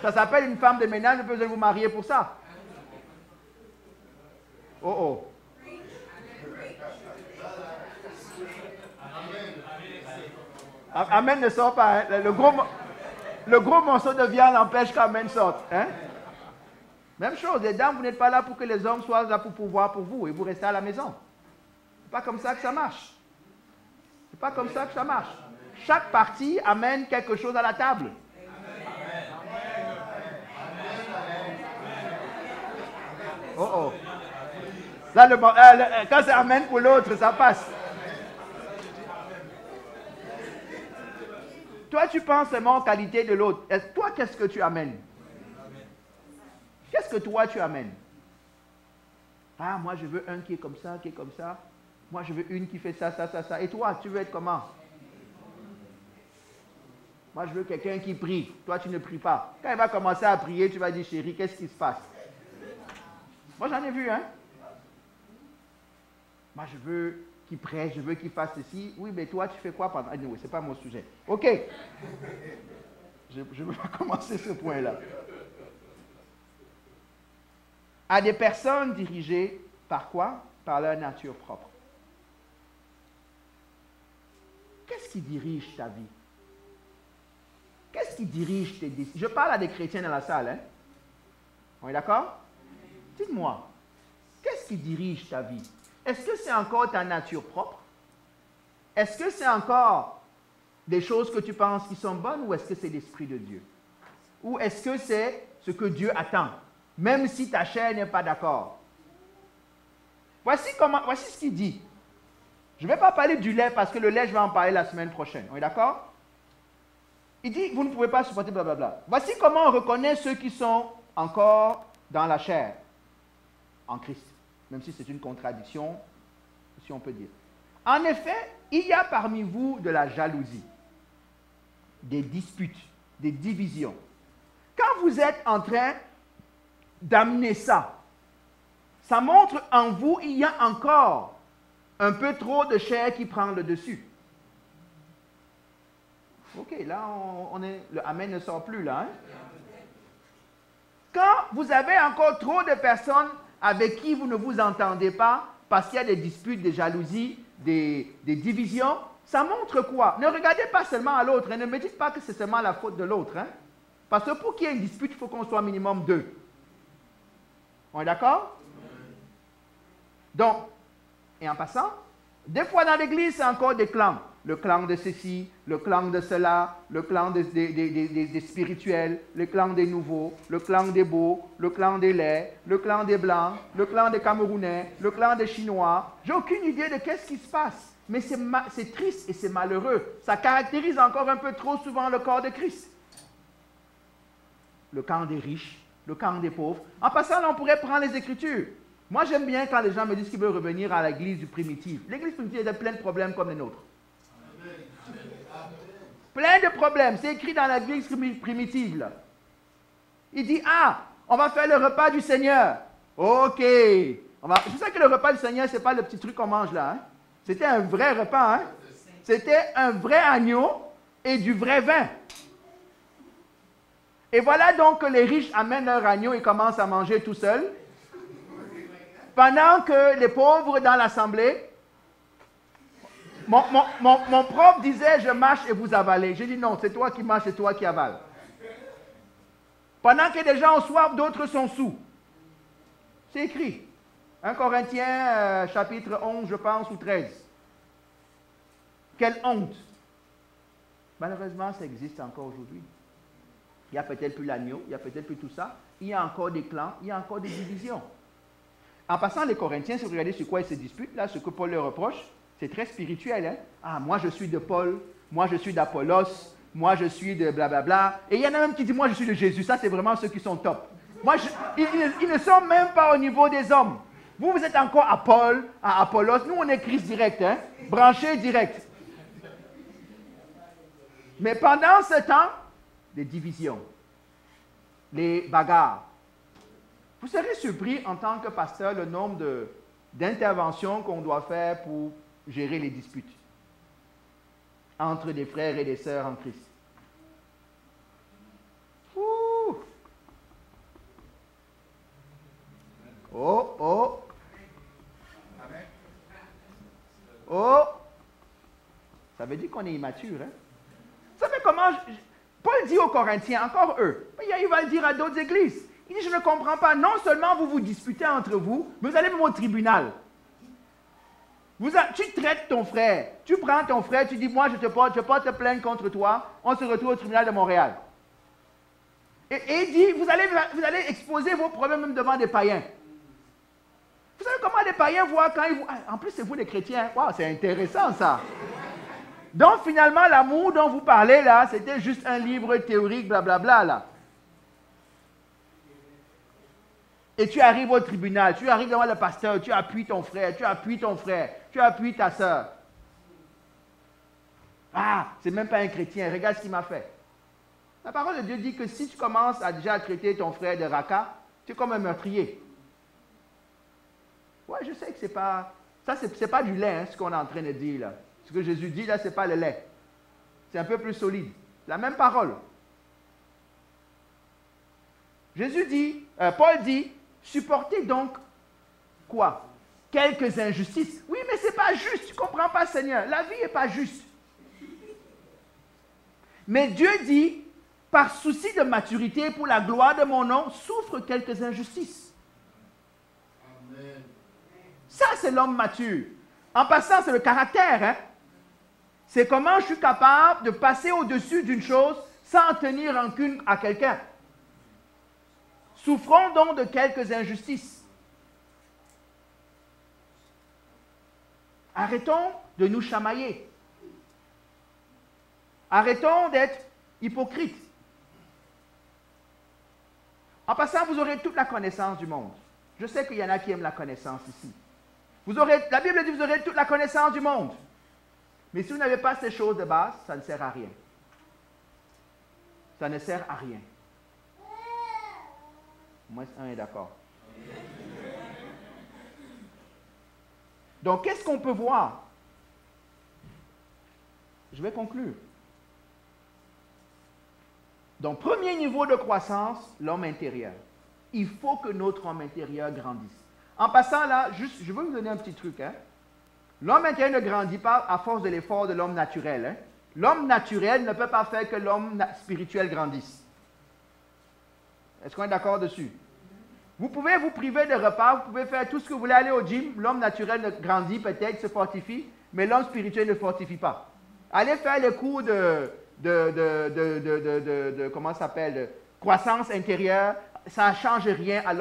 Ça s'appelle une femme de ménage, vous avez besoin de vous marier pour ça. Oh oh. Amen ne sort pas. Hein. Le gros morceau de viande empêche qu'Amen sorte. Hein? Même chose, les dames, vous n'êtes pas là pour que les hommes soient là pour pouvoir pour vous et vous restez à la maison. C'est pas comme ça que ça marche. C'est pas comme ça que ça marche. Chaque partie amène quelque chose à la table. Oh oh. Là, quand c'est amen pour l'autre, ça passe. Toi, tu penses seulement aux qualités de l'autre. Toi, qu'est-ce que tu amènes? Qu'est-ce que toi, tu amènes? Ah, moi, je veux un qui est comme ça, qui est comme ça. Moi, je veux une qui fait ça, ça, ça, ça. Et toi, tu veux être comment? Moi, je veux quelqu'un qui prie. Toi, tu ne pries pas. Quand il va commencer à prier, tu vas dire, chérie, qu'est-ce qui se passe? Moi, j'en ai vu, hein? Moi, je veux qu'il prêche, je veux qu'il fasse ceci. Oui, mais toi, tu fais quoi pendant... Ah, oui, ce n'est pas mon sujet. OK. Je ne veux pas commencer ce point-là. À des personnes dirigées par quoi? Par leur nature propre. Qu'est-ce qui dirige ta vie? Qu'est-ce qui dirige tes décisions? Je parle à des chrétiens dans la salle, hein? On est d'accord? Dites-moi, qu'est-ce qui dirige ta vie? Est-ce que c'est encore ta nature propre? Est-ce que c'est encore des choses que tu penses qui sont bonnes ou est-ce que c'est l'Esprit de Dieu? Ou est-ce que c'est ce que Dieu attend, même si ta chair n'est pas d'accord? Voici ce qu'il dit. Je ne vais pas parler du lait parce que le lait, je vais en parler la semaine prochaine. On est d'accord? Il dit, vous ne pouvez pas supporter blablabla. Voici comment on reconnaît ceux qui sont encore dans la chair, en Christ. Même si c'est une contradiction, si on peut dire. En effet, il y a parmi vous de la jalousie, des disputes, des divisions. Quand vous êtes en train d'amener ça, ça montre en vous, il y a encore un peu trop de chair qui prend le dessus. Ok, là, le Amen ne sort plus, là. Hein? Quand vous avez encore trop de personnes avec qui vous ne vous entendez pas, parce qu'il y a des disputes, des jalousies, des divisions, ça montre quoi? Ne regardez pas seulement à l'autre, hein? Ne me dites pas que c'est seulement la faute de l'autre. Hein? Parce que pour qu'il y ait une dispute, il faut qu'on soit minimum 2. On est d'accord? Donc, et en passant, des fois dans l'église, c'est encore des clans. Le clan de ceci, le clan de cela, le clan des spirituels, le clan des nouveaux, le clan des beaux, le clan des laids, le clan des blancs, le clan des Camerounais, le clan des Chinois. J'ai aucune idée de qu'est-ce qui se passe. Mais c'est triste et c'est malheureux. Ça caractérise encore un peu trop souvent le corps de Christ. Le camp des riches, le camp des pauvres. En passant, là, on pourrait prendre les Écritures. Moi, j'aime bien quand les gens me disent qu'ils veulent revenir à l'église du primitif. L'église primitive a plein de problèmes comme les nôtres. Plein de problèmes. C'est écrit dans l'église primitive. Là. Il dit, on va faire le repas du Seigneur. OK. Je sais que le repas du Seigneur, ce n'est pas le petit truc qu'on mange là. Hein? C'était un vrai repas. Hein? C'était un vrai agneau et du vrai vin. Et voilà donc que les riches amènent leur agneau et commencent à manger tout seuls. Pendant que les pauvres dans l'assemblée, mon prof disait, je mâche et vous avalez. J'ai dit, non, c'est toi qui mâches et toi qui avales. Pendant que des gens ont soif, d'autres sont saouls. C'est écrit. 1 Corinthiens, chapitre 11, je pense, ou 13. Quelle honte. Malheureusement, ça existe encore aujourd'hui. Il n'y a peut-être plus l'agneau, il n'y a peut-être plus tout ça. Il y a encore des clans, il y a encore des divisions. En passant, les Corinthiens, si vous regardez sur quoi ils se disputent, là, ce que Paul leur reproche, c'est très spirituel. Hein? Moi, je suis de Paul, moi, je suis d'Apollos, moi, je suis de blablabla. Et il y en a même qui disent, moi, je suis de Jésus. Ça, c'est vraiment ceux qui sont top. Ils ne sont même pas au niveau des hommes. Vous êtes encore à Paul, à Apollos. Nous, on est Christ direct, hein? Branché direct. Mais pendant ce temps, les divisions, les bagarres. Vous serez surpris en tant que pasteur le nombre d'interventions qu'on doit faire pour gérer les disputes entre des frères et des sœurs en Christ. Ouh. Oh, oh. Oh. Ça veut dire qu'on est immature, hein? Vous savez comment Paul dit aux Corinthiens, encore eux, il va le dire à d'autres églises. Il dit, je ne comprends pas, non seulement vous vous disputez entre vous, mais vous allez même au tribunal. Tu traites ton frère, tu prends ton frère, tu dis, moi je porte te plaindre contre toi, on se retrouve au tribunal de Montréal. Et il dit, vous allez exposer vos problèmes même devant des païens. Vous savez comment les païens voient quand ils vous... En plus, c'est vous les chrétiens. Waouh, c'est intéressant ça. Donc finalement, l'amour dont vous parlez là, c'était juste un livre théorique, blablabla là. Et tu arrives au tribunal, tu arrives devant le pasteur, tu appuies ton frère, tu appuies ta soeur. Ah, c'est même pas un chrétien, regarde ce qu'il m'a fait. La parole de Dieu dit que si tu commences à déjà traiter ton frère de raca, tu es comme un meurtrier. Ouais, je sais que c'est pas... Ça, c'est pas du lait, hein, ce qu'on est en train de dire là. Ce que Jésus dit là, c'est pas le lait. C'est un peu plus solide. La même parole. Paul dit, supportez donc quoi? Quelques injustices. Oui, mais c'est pas juste. Tu comprends pas, Seigneur. La vie n'est pas juste. Mais Dieu dit, par souci de maturité pour la gloire de mon nom, souffre quelques injustices. Amen. Ça, c'est l'homme mature. En passant, c'est le caractère. Hein? C'est comment je suis capable de passer au-dessus d'une chose sans tenir rancune à quelqu'un. Souffrons donc de quelques injustices. Arrêtons de nous chamailler. Arrêtons d'être hypocrites. En passant, vous aurez toute la connaissance du monde. Je sais qu'il y en a qui aiment la connaissance ici. La Bible dit que vous aurez toute la connaissance du monde. Mais si vous n'avez pas ces choses de base, ça ne sert à rien. Ça ne sert à rien. Moi, un est d'accord. Donc, qu'est-ce qu'on peut voir? Je vais conclure. Donc, premier niveau de croissance, l'homme intérieur. Il faut que notre homme intérieur grandisse. En passant là, juste, je veux vous donner un petit truc. Hein? L'homme intérieur ne grandit pas à force de l'effort de l'homme naturel. Hein? L'homme naturel ne peut pas faire que l'homme spirituel grandisse. Est-ce qu'on est d'accord dessus? Vous pouvez vous priver de repas, vous pouvez faire tout ce que vous voulez, aller au gym. L'homme naturel ne grandit peut-être, se fortifie, mais l'homme spirituel ne fortifie pas. Allez faire les cours comment ça s'appelle, croissance intérieure, ça ne change rien à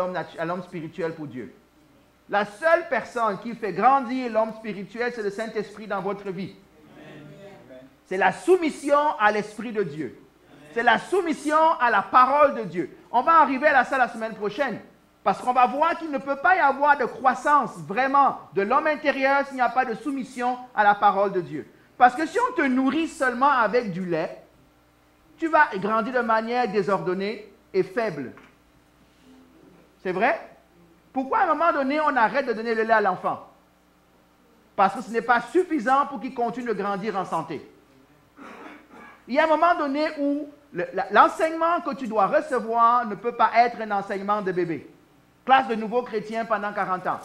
l'homme spirituel pour Dieu. La seule personne qui fait grandir l'homme spirituel, c'est le Saint-Esprit dans votre vie. C'est la soumission à l'Esprit de Dieu. C'est la soumission à la parole de Dieu. On va arriver à ça la semaine prochaine. Parce qu'on va voir qu'il ne peut pas y avoir de croissance vraiment de l'homme intérieur s'il n'y a pas de soumission à la parole de Dieu. Parce que si on te nourrit seulement avec du lait, tu vas grandir de manière désordonnée et faible. C'est vrai? Pourquoi à un moment donné, on arrête de donner le lait à l'enfant? Parce que ce n'est pas suffisant pour qu'il continue de grandir en santé. Il y a un moment donné où l'enseignement que tu dois recevoir ne peut pas être un enseignement de bébé. Classe de nouveaux chrétiens pendant 40 ans.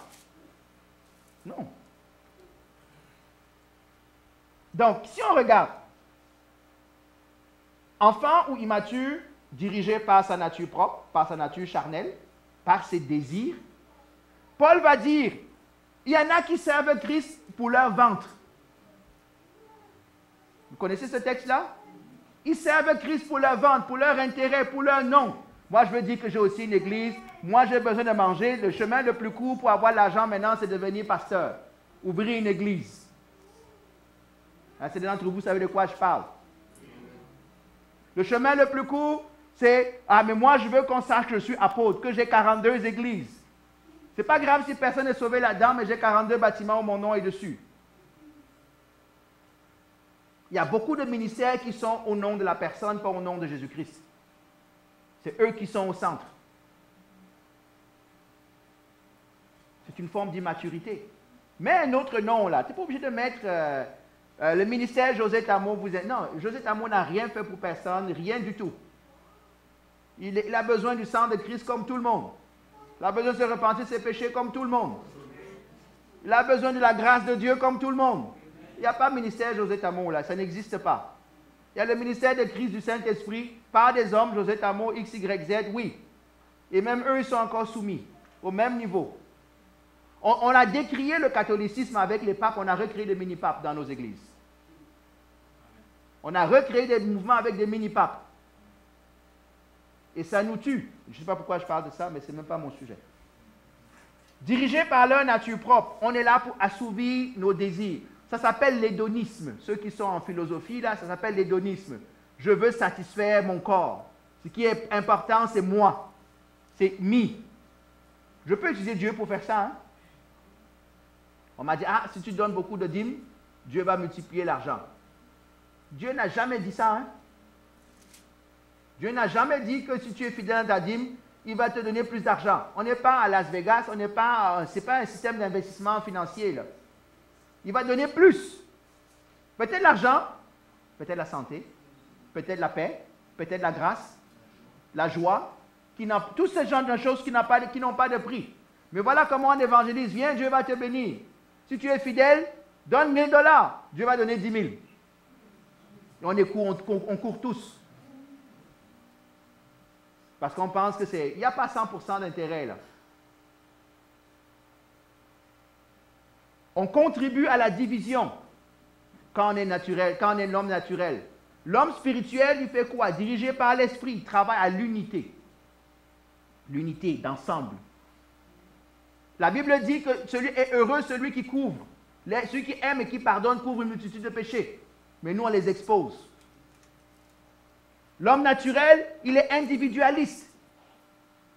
Non. Donc, si on regarde, enfant ou immature, dirigé par sa nature propre, par sa nature charnelle, par ses désirs, Paul va dire, il y en a qui servent Christ pour leur ventre. Vous connaissez ce texte-là? Ils servent Christ pour leur ventre, pour leur intérêt, pour leur nom. Moi, je veux dire que j'ai aussi une église. Moi, j'ai besoin de manger. Le chemin le plus court pour avoir l'argent maintenant, c'est devenir pasteur. Ouvrir une église. C'est d'entre vous, vous savez de quoi je parle. Le chemin le plus court, c'est, mais moi, je veux qu'on sache que je suis apôtre, que j'ai 42 églises. C'est pas grave si personne n'est sauvé là-dedans, mais j'ai 42 bâtiments où mon nom est dessus. Il y a beaucoup de ministères qui sont au nom de la personne, pas au nom de Jésus-Christ. C'est eux qui sont au centre. C'est une forme d'immaturité. Mets un autre nom là. Tu n'es pas obligé de mettre le ministère José Tamo. Non, José Tamo n'a rien fait pour personne, rien du tout. Il a besoin du sang de Christ comme tout le monde. Il a besoin de se repentir de ses péchés comme tout le monde. Il a besoin de la grâce de Dieu comme tout le monde. Il n'y a pas de ministère José Tamo là, ça n'existe pas. Il y a le ministère de Christ du Saint-Esprit par des hommes, José Tamo, X, Y, Z, oui. Et même eux, ils sont encore soumis au même niveau. On a décrié le catholicisme avec les papes, on a recréé des mini-papes dans nos églises. On a recréé des mouvements avec des mini-papes. Et ça nous tue. Je ne sais pas pourquoi je parle de ça, mais ce n'est même pas mon sujet. Dirigé par leur nature propre, on est là pour assouvir nos désirs. Ça s'appelle l'hédonisme. Ceux qui sont en philosophie, là, ça s'appelle l'hédonisme. Je veux satisfaire mon corps. Ce qui est important, c'est moi. C'est me. Je peux utiliser Dieu pour faire ça. Hein? On m'a dit, ah, si tu donnes beaucoup de dîmes, Dieu va multiplier l'argent. Dieu n'a jamais dit ça. Hein? Dieu n'a jamais dit que si tu es fidèle à ta dîme, il va te donner plus d'argent. On n'est pas à Las Vegas, ce n'est pas un système d'investissement financier. Là. Il va donner plus. Peut-être l'argent, peut-être la santé, peut-être la paix, peut-être la grâce, la joie, tout ce genre de choses qui n'ont pas de prix. Mais voilà comment on évangélise. Viens, Dieu va te bénir. Si tu es fidèle, donne $1000. Dieu va donner 10 000. Et on court tous. Parce qu'on pense que il n'y a pas 100% d'intérêt là. On contribue à la division quand on est naturel, quand on est l'homme naturel. L'homme spirituel, il fait quoi? Dirigé par l'esprit, il travaille à l'unité. L'unité d'ensemble. La Bible dit que est heureux celui qui couvre. Celui qui aime et qui pardonne couvre une multitude de péchés. Mais nous, on les expose. L'homme naturel, il est individualiste.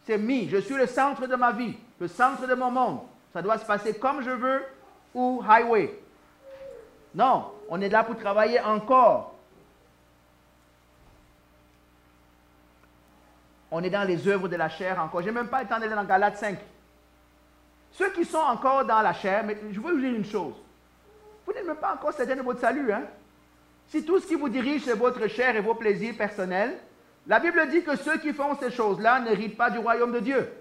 C'est me, je suis le centre de ma vie, le centre de mon monde. Ça doit se passer comme je veux ou highway. Non, on est là pour travailler encore. On est dans les œuvres de la chair encore. Je n'ai même pas le temps d'aller dans Galates 5. Ceux qui sont encore dans la chair, mais je veux vous dire une chose. Vous n'êtes même pas encore certains de votre salut. Hein? Si tout ce qui vous dirige, c'est votre chair et vos plaisirs personnels, la Bible dit que ceux qui font ces choses-là n'héritent pas du royaume de Dieu.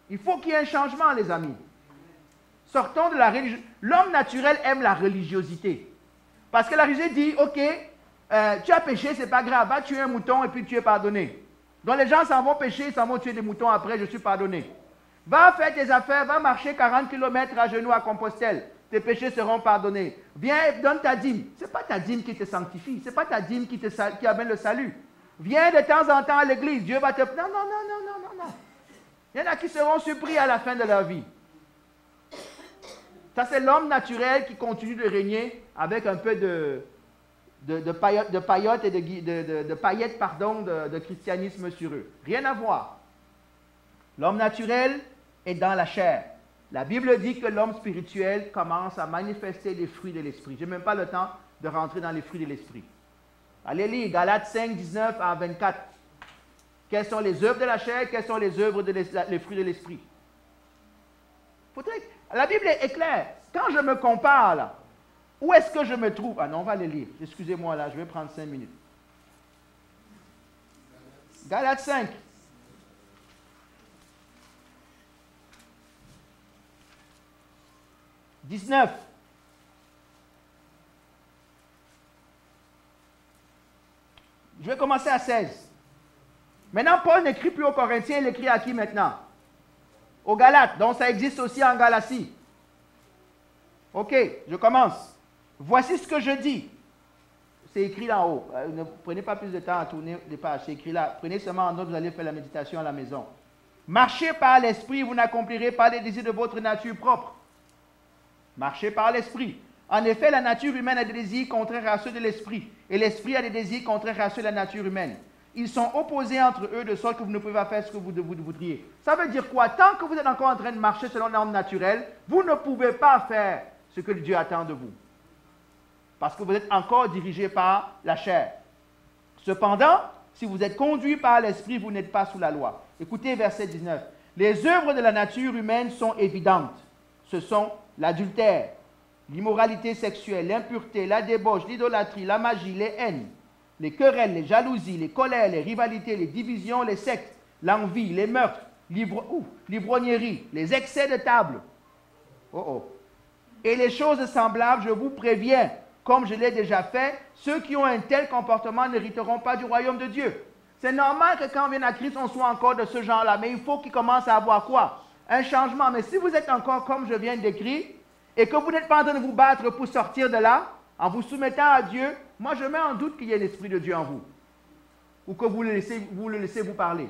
Il faut qu'il y ait un changement, les amis. Sortons de la religion. L'homme naturel aime la religiosité. Parce que la religion dit, ok, tu as péché, c'est pas grave, va tuer un mouton et puis tu es pardonné. Donc les gens s'en vont pécher, ils s'en vont tuer des moutons après, je suis pardonné. Va faire tes affaires, va marcher 40 km à genoux à Compostelle. Tes péchés seront pardonnés. Viens, donne ta dîme. Ce n'est pas ta dîme qui te sanctifie. Ce n'est pas ta dîme qui amène le salut. Viens de temps en temps à l'église. Dieu va te... Non. Il y en a qui seront surpris à la fin de leur vie. Ça, c'est l'homme naturel qui continue de régner avec un peu de paillettes de christianisme sur eux. Rien à voir. L'homme naturel est dans la chair. La Bible dit que l'homme spirituel commence à manifester les fruits de l'esprit. Je n'ai même pas le temps de rentrer dans les fruits de l'esprit. Allez lire Galates 5, 19 à 24. Quelles sont les œuvres de la chair, quelles sont les œuvres les fruits de l'esprit. La Bible est claire. Quand je me compare là, où est-ce que je me trouve? Ah non, on va les lire. Excusez-moi là, je vais prendre 5 minutes. Galates 5. « 19. Je vais commencer à 16. Maintenant, Paul n'écrit plus aux Corinthiens, il écrit à qui maintenant? Aux Galates, donc ça existe aussi en Galatie. Ok, je commence. Voici ce que je dis. C'est écrit là haut. Ne prenez pas plus de temps à tourner les pages, c'est écrit là. Prenez seulement en note, vous allez faire la méditation à la maison. Marchez par l'esprit, vous n'accomplirez pas les désirs de votre nature propre. Marchez par l'esprit. En effet, la nature humaine a des désirs contraires à ceux de l'esprit, et l'esprit a des désirs contraires à ceux de la nature humaine. Ils sont opposés entre eux de sorte que vous ne pouvez pas faire ce que vous voudriez. Ça veut dire quoi? Tant que vous êtes encore en train de marcher selon l'ordre naturel, vous ne pouvez pas faire ce que Dieu attend de vous. parce que vous êtes encore dirigé par la chair. Cependant, si vous êtes conduit par l'Esprit, vous n'êtes pas sous la loi. Écoutez verset 19. Les œuvres de la nature humaine sont évidentes. Ce sont l'adultère, l'immoralité sexuelle, l'impureté, la débauche, l'idolâtrie, la magie, les haines, les querelles, les jalousies, les colères, les rivalités, les divisions, les sectes, l'envie, les meurtres, l'ivrognerie, les excès de table. Et les choses semblables, je vous préviens, comme je l'ai déjà fait, ceux qui ont un tel comportement n'hériteront pas du royaume de Dieu. C'est normal que quand on vienne à Christ, on soit encore de ce genre-là, mais il faut qu'il commence à avoir quoi? Un changement. Mais si vous êtes encore comme je viens d'écrire, et que vous n'êtes pas en train de vous battre pour sortir de là, en vous soumettant à Dieu, moi je mets en doute qu'il y ait l'Esprit de Dieu en vous, ou que vous le laissez vous parler.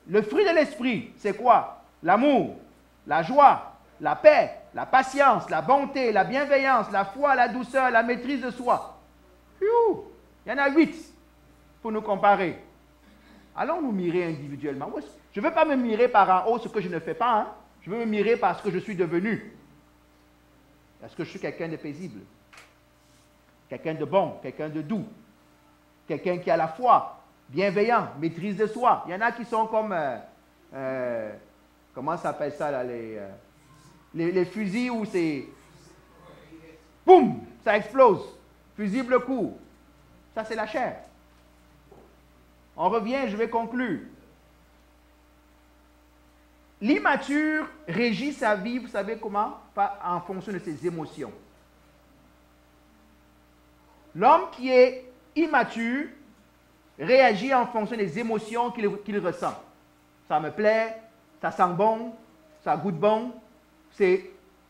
Le fruit de l'Esprit, c'est quoi? L'amour, la joie, la paix, la patience, la bonté, la bienveillance, la foi, la douceur, la maîtrise de soi. Il y en a 8 pour nous comparer. Allons nous mirer individuellement. Je ne veux pas me mirer par en haut ce que je ne fais pas. Hein? Je veux me mirer par ce que je suis devenu. Est-ce que je suis quelqu'un de paisible? Quelqu'un de bon, quelqu'un de doux, quelqu'un qui a la foi, bienveillant, maîtrise de soi. Il y en a qui sont comme, comment ça s'appelle ça là, les fusils où c'est, boum, ça explose, fusible court. Ça c'est la chair. On revient, je vais conclure. L'immature régit sa vie, vous savez comment? En fonction de ses émotions. L'homme qui est immature réagit en fonction des émotions qu'il ressent. Ça me plaît, ça sent bon, ça goûte bon,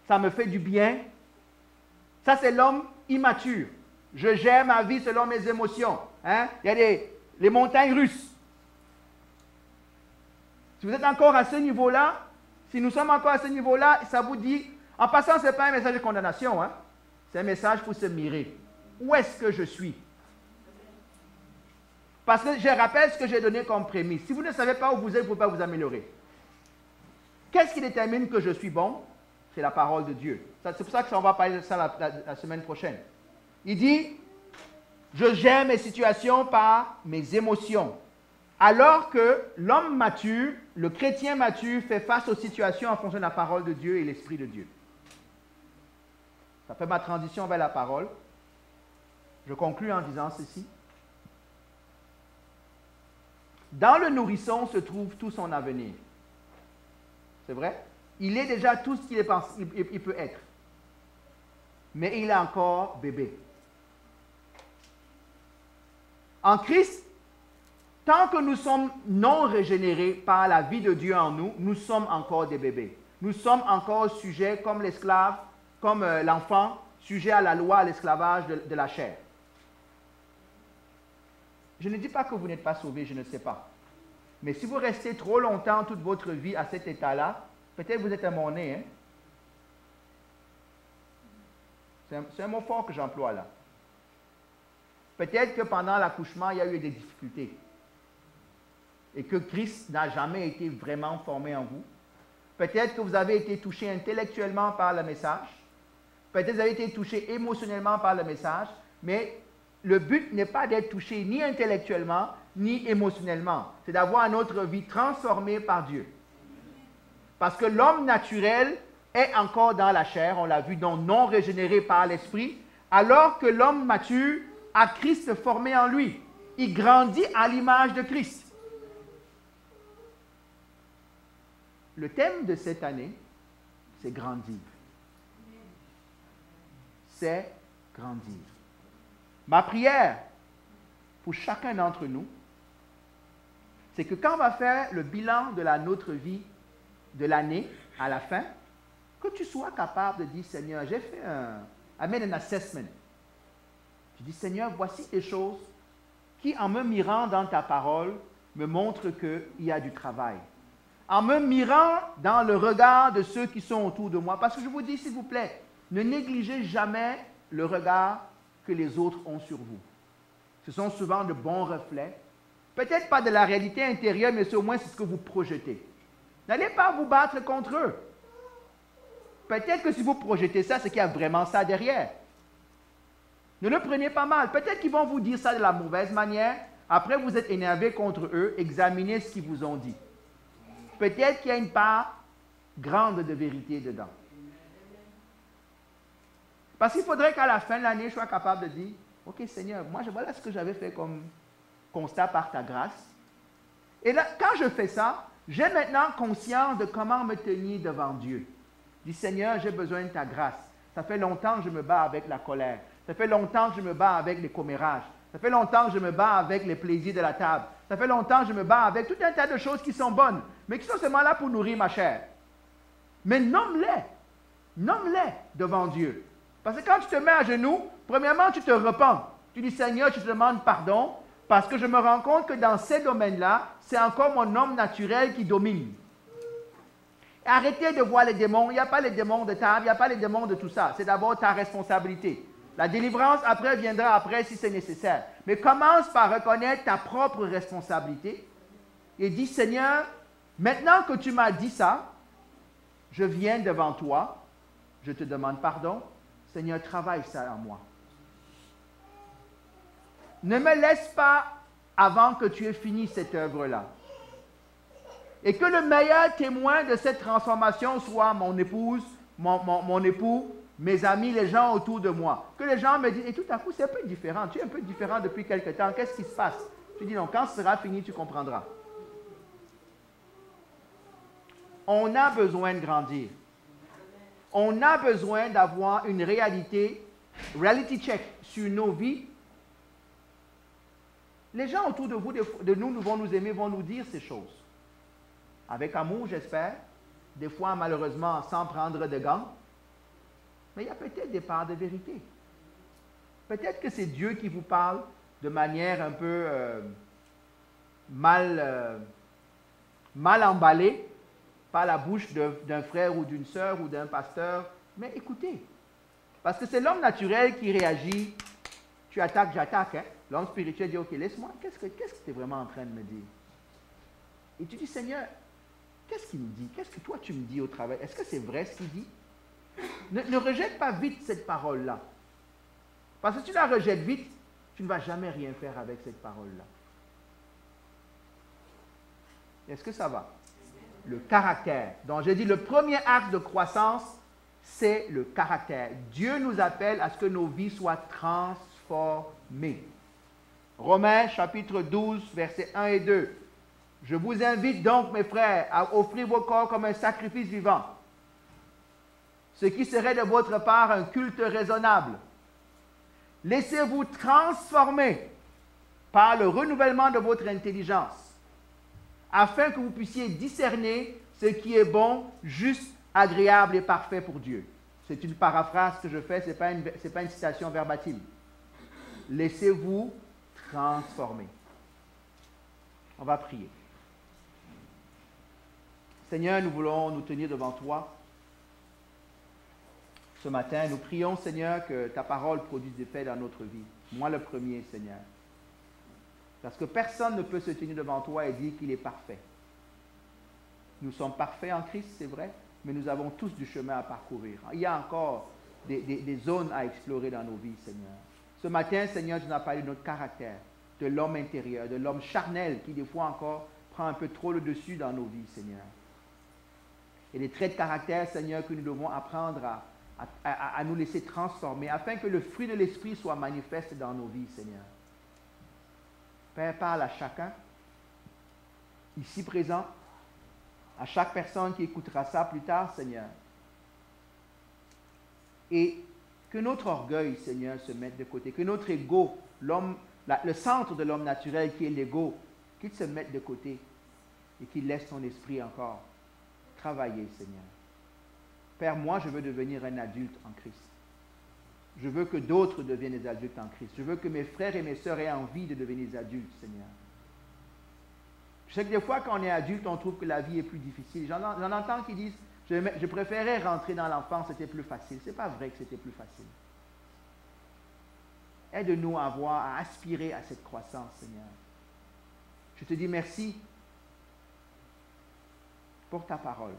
ça me fait du bien. Ça, c'est l'homme immature. Je gère ma vie selon mes émotions. Hein? Il y a les montagnes russes. Si vous êtes encore à ce niveau-là, si nous sommes encore à ce niveau-là, ça vous dit, en passant, ce n'est pas un message de condamnation, hein? C'est un message pour se mirer. Où est-ce que je suis? Parce que je rappelle ce que j'ai donné comme prémisse. Si vous ne savez pas où vous êtes, vous ne pouvez pas vous améliorer. Qu'est-ce qui détermine que je suis bon? C'est la parole de Dieu. C'est pour ça qu'on va parler de ça la semaine prochaine. Il dit, je gère mes situations par mes émotions. Alors que l'homme mature, le chrétien mature, fait face aux situations en fonction de la parole de Dieu et l'Esprit de Dieu. Ça fait ma transition vers la parole. Je conclus en disant ceci. Dans le nourrisson se trouve tout son avenir. C'est vrai? Il est déjà tout ce qu'il peut être. Mais il est encore bébé. En Christ, tant que nous sommes non régénérés par la vie de Dieu en nous, nous sommes encore des bébés. Nous sommes encore sujets comme l'esclave, comme l'enfant, sujets à la loi, à l'esclavage de la chair. Je ne dis pas que vous n'êtes pas sauvés, je ne sais pas. Mais si vous restez trop longtemps, toute votre vie, à cet état-là, peut-être vous êtes à mon nez. Hein? C'est un mot fort que j'emploie là. Peut-être que pendant l'accouchement, il y a eu des difficultés. Et que Christ n'a jamais été vraiment formé en vous. Peut-être que vous avez été touché intellectuellement par le message. Peut-être que vous avez été touché émotionnellement par le message. Mais le but n'est pas d'être touché ni intellectuellement, ni émotionnellement. C'est d'avoir notre vie transformée par Dieu. Parce que l'homme naturel est encore dans la chair, on l'a vu, donc non régénéré par l'esprit, alors que l'homme mature a Christ formé en lui. Il grandit à l'image de Christ. Le thème de cette année, c'est grandir. C'est grandir. Ma prière pour chacun d'entre nous, c'est que quand on va faire le bilan de notre vie de l'année à la fin, que tu sois capable de dire, Seigneur, j'ai fait I made an assessment. Tu dis, Seigneur, voici des choses qui, en me mirant dans ta parole, me montrent qu'il y a du travail. En me mirant dans le regard de ceux qui sont autour de moi. Parce que je vous dis, s'il vous plaît, ne négligez jamais le regard que les autres ont sur vous. Ce sont souvent de bons reflets. Peut-être pas de la réalité intérieure, mais c'est au moins c'est ce que vous projetez. N'allez pas vous battre contre eux. Peut-être que si vous projetez ça, c'est qu'il y a vraiment ça derrière. Ne le prenez pas mal. Peut-être qu'ils vont vous dire ça de la mauvaise manière. Après, vous êtes énervé contre eux. Examinez ce qu'ils vous ont dit. Peut-être qu'il y a une part grande de vérité dedans. Parce qu'il faudrait qu'à la fin de l'année, je sois capable de dire, OK Seigneur, moi, voilà ce que j'avais fait comme constat par ta grâce. Et là, quand je fais ça, j'ai maintenant conscience de comment me tenir devant Dieu. Je dis, Seigneur, j'ai besoin de ta grâce. Ça fait longtemps que je me bats avec la colère. Ça fait longtemps que je me bats avec les commérages. Ça fait longtemps que je me bats avec les plaisirs de la table. Ça fait longtemps que je me bats avec tout un tas de choses qui sont bonnes, mais qui sont seulement là pour nourrir ma chair. Mais nomme-les. Nomme-les devant Dieu. Parce que quand tu te mets à genoux, premièrement, tu te repens. Tu dis, Seigneur, je te demande pardon parce que je me rends compte que dans ces domaines-là, c'est encore mon homme naturel qui domine. Arrêtez de voir les démons. Il n'y a pas les démons de table, il n'y a pas les démons de tout ça. C'est d'abord ta responsabilité. La délivrance après viendra après si c'est nécessaire. Mais commence par reconnaître ta propre responsabilité et dis, Seigneur, maintenant que tu m'as dit ça, je viens devant toi, je te demande pardon. Seigneur, travaille ça en moi. Ne me laisse pas avant que tu aies fini cette œuvre-là. Et que le meilleur témoin de cette transformation soit mon épouse, mon époux, mes amis, les gens autour de moi. Que les gens me disent, et tout à coup, c'est un peu différent. Tu es un peu différent depuis quelque temps. Qu'est-ce qui se passe? Tu dis, non, quand ce sera fini, tu comprendras. On a besoin de grandir. On a besoin d'avoir une reality check sur nos vies. Les gens autour de vous, de nous vont nous aimer, vont nous dire ces choses. Avec amour, j'espère. Des fois, malheureusement, sans prendre de gants. Mais il y a peut-être des parts de vérité. Peut-être que c'est Dieu qui vous parle de manière un peu mal emballée par la bouche d'un frère ou d'une sœur ou d'un pasteur. Mais écoutez, parce que c'est l'homme naturel qui réagit. Tu attaques, j'attaque. Hein? L'homme spirituel dit, OK, laisse-moi, qu'est-ce que tu es vraiment en train de me dire? Et tu dis, Seigneur, qu'est-ce qu'il me dit? Qu'est-ce que toi tu me dis au travail? Est-ce que c'est vrai ce qu'il dit? Ne rejette pas vite cette parole-là. Parce que si tu la rejettes vite, tu ne vas jamais rien faire avec cette parole-là. Est-ce que ça va? Le caractère. Donc, j'ai dit, le premier acte de croissance, c'est le caractère. Dieu nous appelle à ce que nos vies soient transformées. Romains, chapitre 12, versets 1 et 2. Je vous invite donc, mes frères, à offrir vos corps comme un sacrifice vivant, ce qui serait de votre part un culte raisonnable. Laissez-vous transformer par le renouvellement de votre intelligence, afin que vous puissiez discerner ce qui est bon, juste, agréable et parfait pour Dieu. C'est une paraphrase que je fais, ce n'est pas une citation verbatim. Laissez-vous transformer. On va prier. Seigneur, nous voulons nous tenir devant toi. Ce matin, nous prions, Seigneur, que ta parole produise des faits dans notre vie. Moi le premier, Seigneur. Parce que personne ne peut se tenir devant toi et dire qu'il est parfait. Nous sommes parfaits en Christ, c'est vrai, mais nous avons tous du chemin à parcourir. Il y a encore des zones à explorer dans nos vies, Seigneur. Ce matin, Seigneur, tu nous as parlé de notre caractère, de l'homme intérieur, de l'homme charnel qui, des fois encore, prend un peu trop le dessus dans nos vies, Seigneur. Et les traits de caractère, Seigneur, que nous devons apprendre à nous laisser transformer, afin que le fruit de l'Esprit soit manifeste dans nos vies, Seigneur. Père, parle à chacun, ici présent, à chaque personne qui écoutera ça plus tard, Seigneur. Et que notre orgueil, Seigneur, se mette de côté, que notre ego, le centre de l'homme naturel qui est l'ego, qu'il se mette de côté et qu'il laisse ton esprit encore travailler, Seigneur. Père, moi, je veux devenir un adulte en Christ. Je veux que d'autres deviennent des adultes en Christ. Je veux que mes frères et mes sœurs aient envie de devenir des adultes, Seigneur. Je sais que des fois, quand on est adulte, on trouve que la vie est plus difficile. J'en entends qui disent, je préférais rentrer dans l'enfance, c'était plus facile. Ce n'est pas vrai que c'était plus facile. Aide-nous à aspirer à cette croissance, Seigneur. Je te dis merci pour ta parole.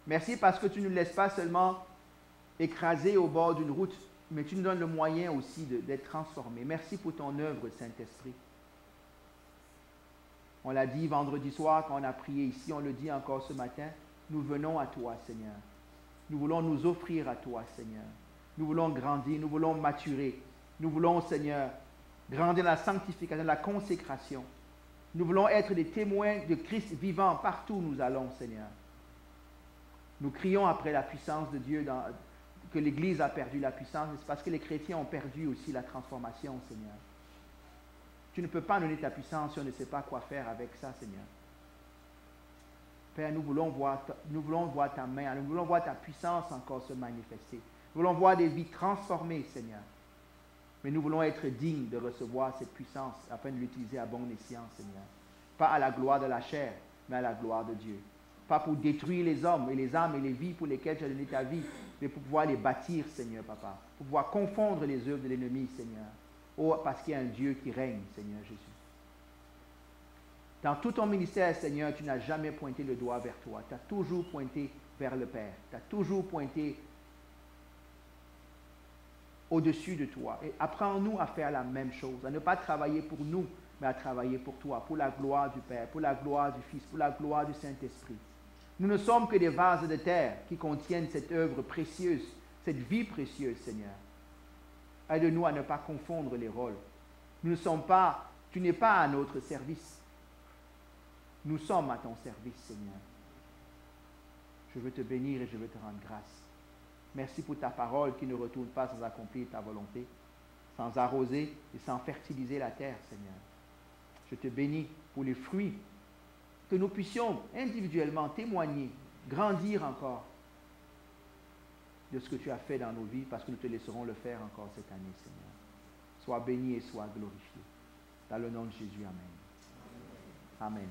Merci parce que tu ne nous laisses pas seulement écrasés au bord d'une route, mais tu nous donnes le moyen aussi d'être transformés. Merci pour ton œuvre, Saint-Esprit. On l'a dit vendredi soir quand on a prié ici, on le dit encore ce matin, nous venons à toi, Seigneur. Nous voulons nous offrir à toi, Seigneur. Nous voulons grandir, nous voulons maturer. Nous voulons, Seigneur, grandir dans la sanctification, dans la consécration. Nous voulons être des témoins de Christ vivant partout où nous allons, Seigneur. Nous crions après la puissance de Dieu, que l'Église a perdu la puissance, mais c'est parce que les chrétiens ont perdu aussi la transformation, Seigneur. Tu ne peux pas donner ta puissance si on ne sait pas quoi faire avec ça, Seigneur. Père, nous voulons voir ta main, nous voulons voir ta puissance encore se manifester. Nous voulons voir des vies transformées, Seigneur. Mais nous voulons être dignes de recevoir cette puissance afin de l'utiliser à bon escient, Seigneur. Pas à la gloire de la chair, mais à la gloire de Dieu. Pas pour détruire les hommes et les âmes et les vies pour lesquelles tu as donné ta vie, mais pour pouvoir les bâtir, Seigneur, Papa. Pour pouvoir confondre les œuvres de l'ennemi, Seigneur. Oh, parce qu'il y a un Dieu qui règne, Seigneur Jésus. Dans tout ton ministère, Seigneur, tu n'as jamais pointé le doigt vers toi. Tu as toujours pointé vers le Père. Tu as toujours pointé au-dessus de toi. Et apprends-nous à faire la même chose, à ne pas travailler pour nous, mais à travailler pour toi, pour la gloire du Père, pour la gloire du Fils, pour la gloire du Saint-Esprit. Nous ne sommes que des vases de terre qui contiennent cette œuvre précieuse, cette vie précieuse, Seigneur. Aide-nous à ne pas confondre les rôles. Nous ne sommes pas, tu n'es pas à notre service. Nous sommes à ton service, Seigneur. Je veux te bénir et je veux te rendre grâce. Merci pour ta parole qui ne retourne pas sans accomplir ta volonté, sans arroser et sans fertiliser la terre, Seigneur. Je te bénis pour les fruits, que nous puissions individuellement témoigner, grandir encore de ce que tu as fait dans nos vies, parce que nous te laisserons le faire encore cette année, Seigneur. Sois béni et sois glorifié. Dans le nom de Jésus, Amen. Amen.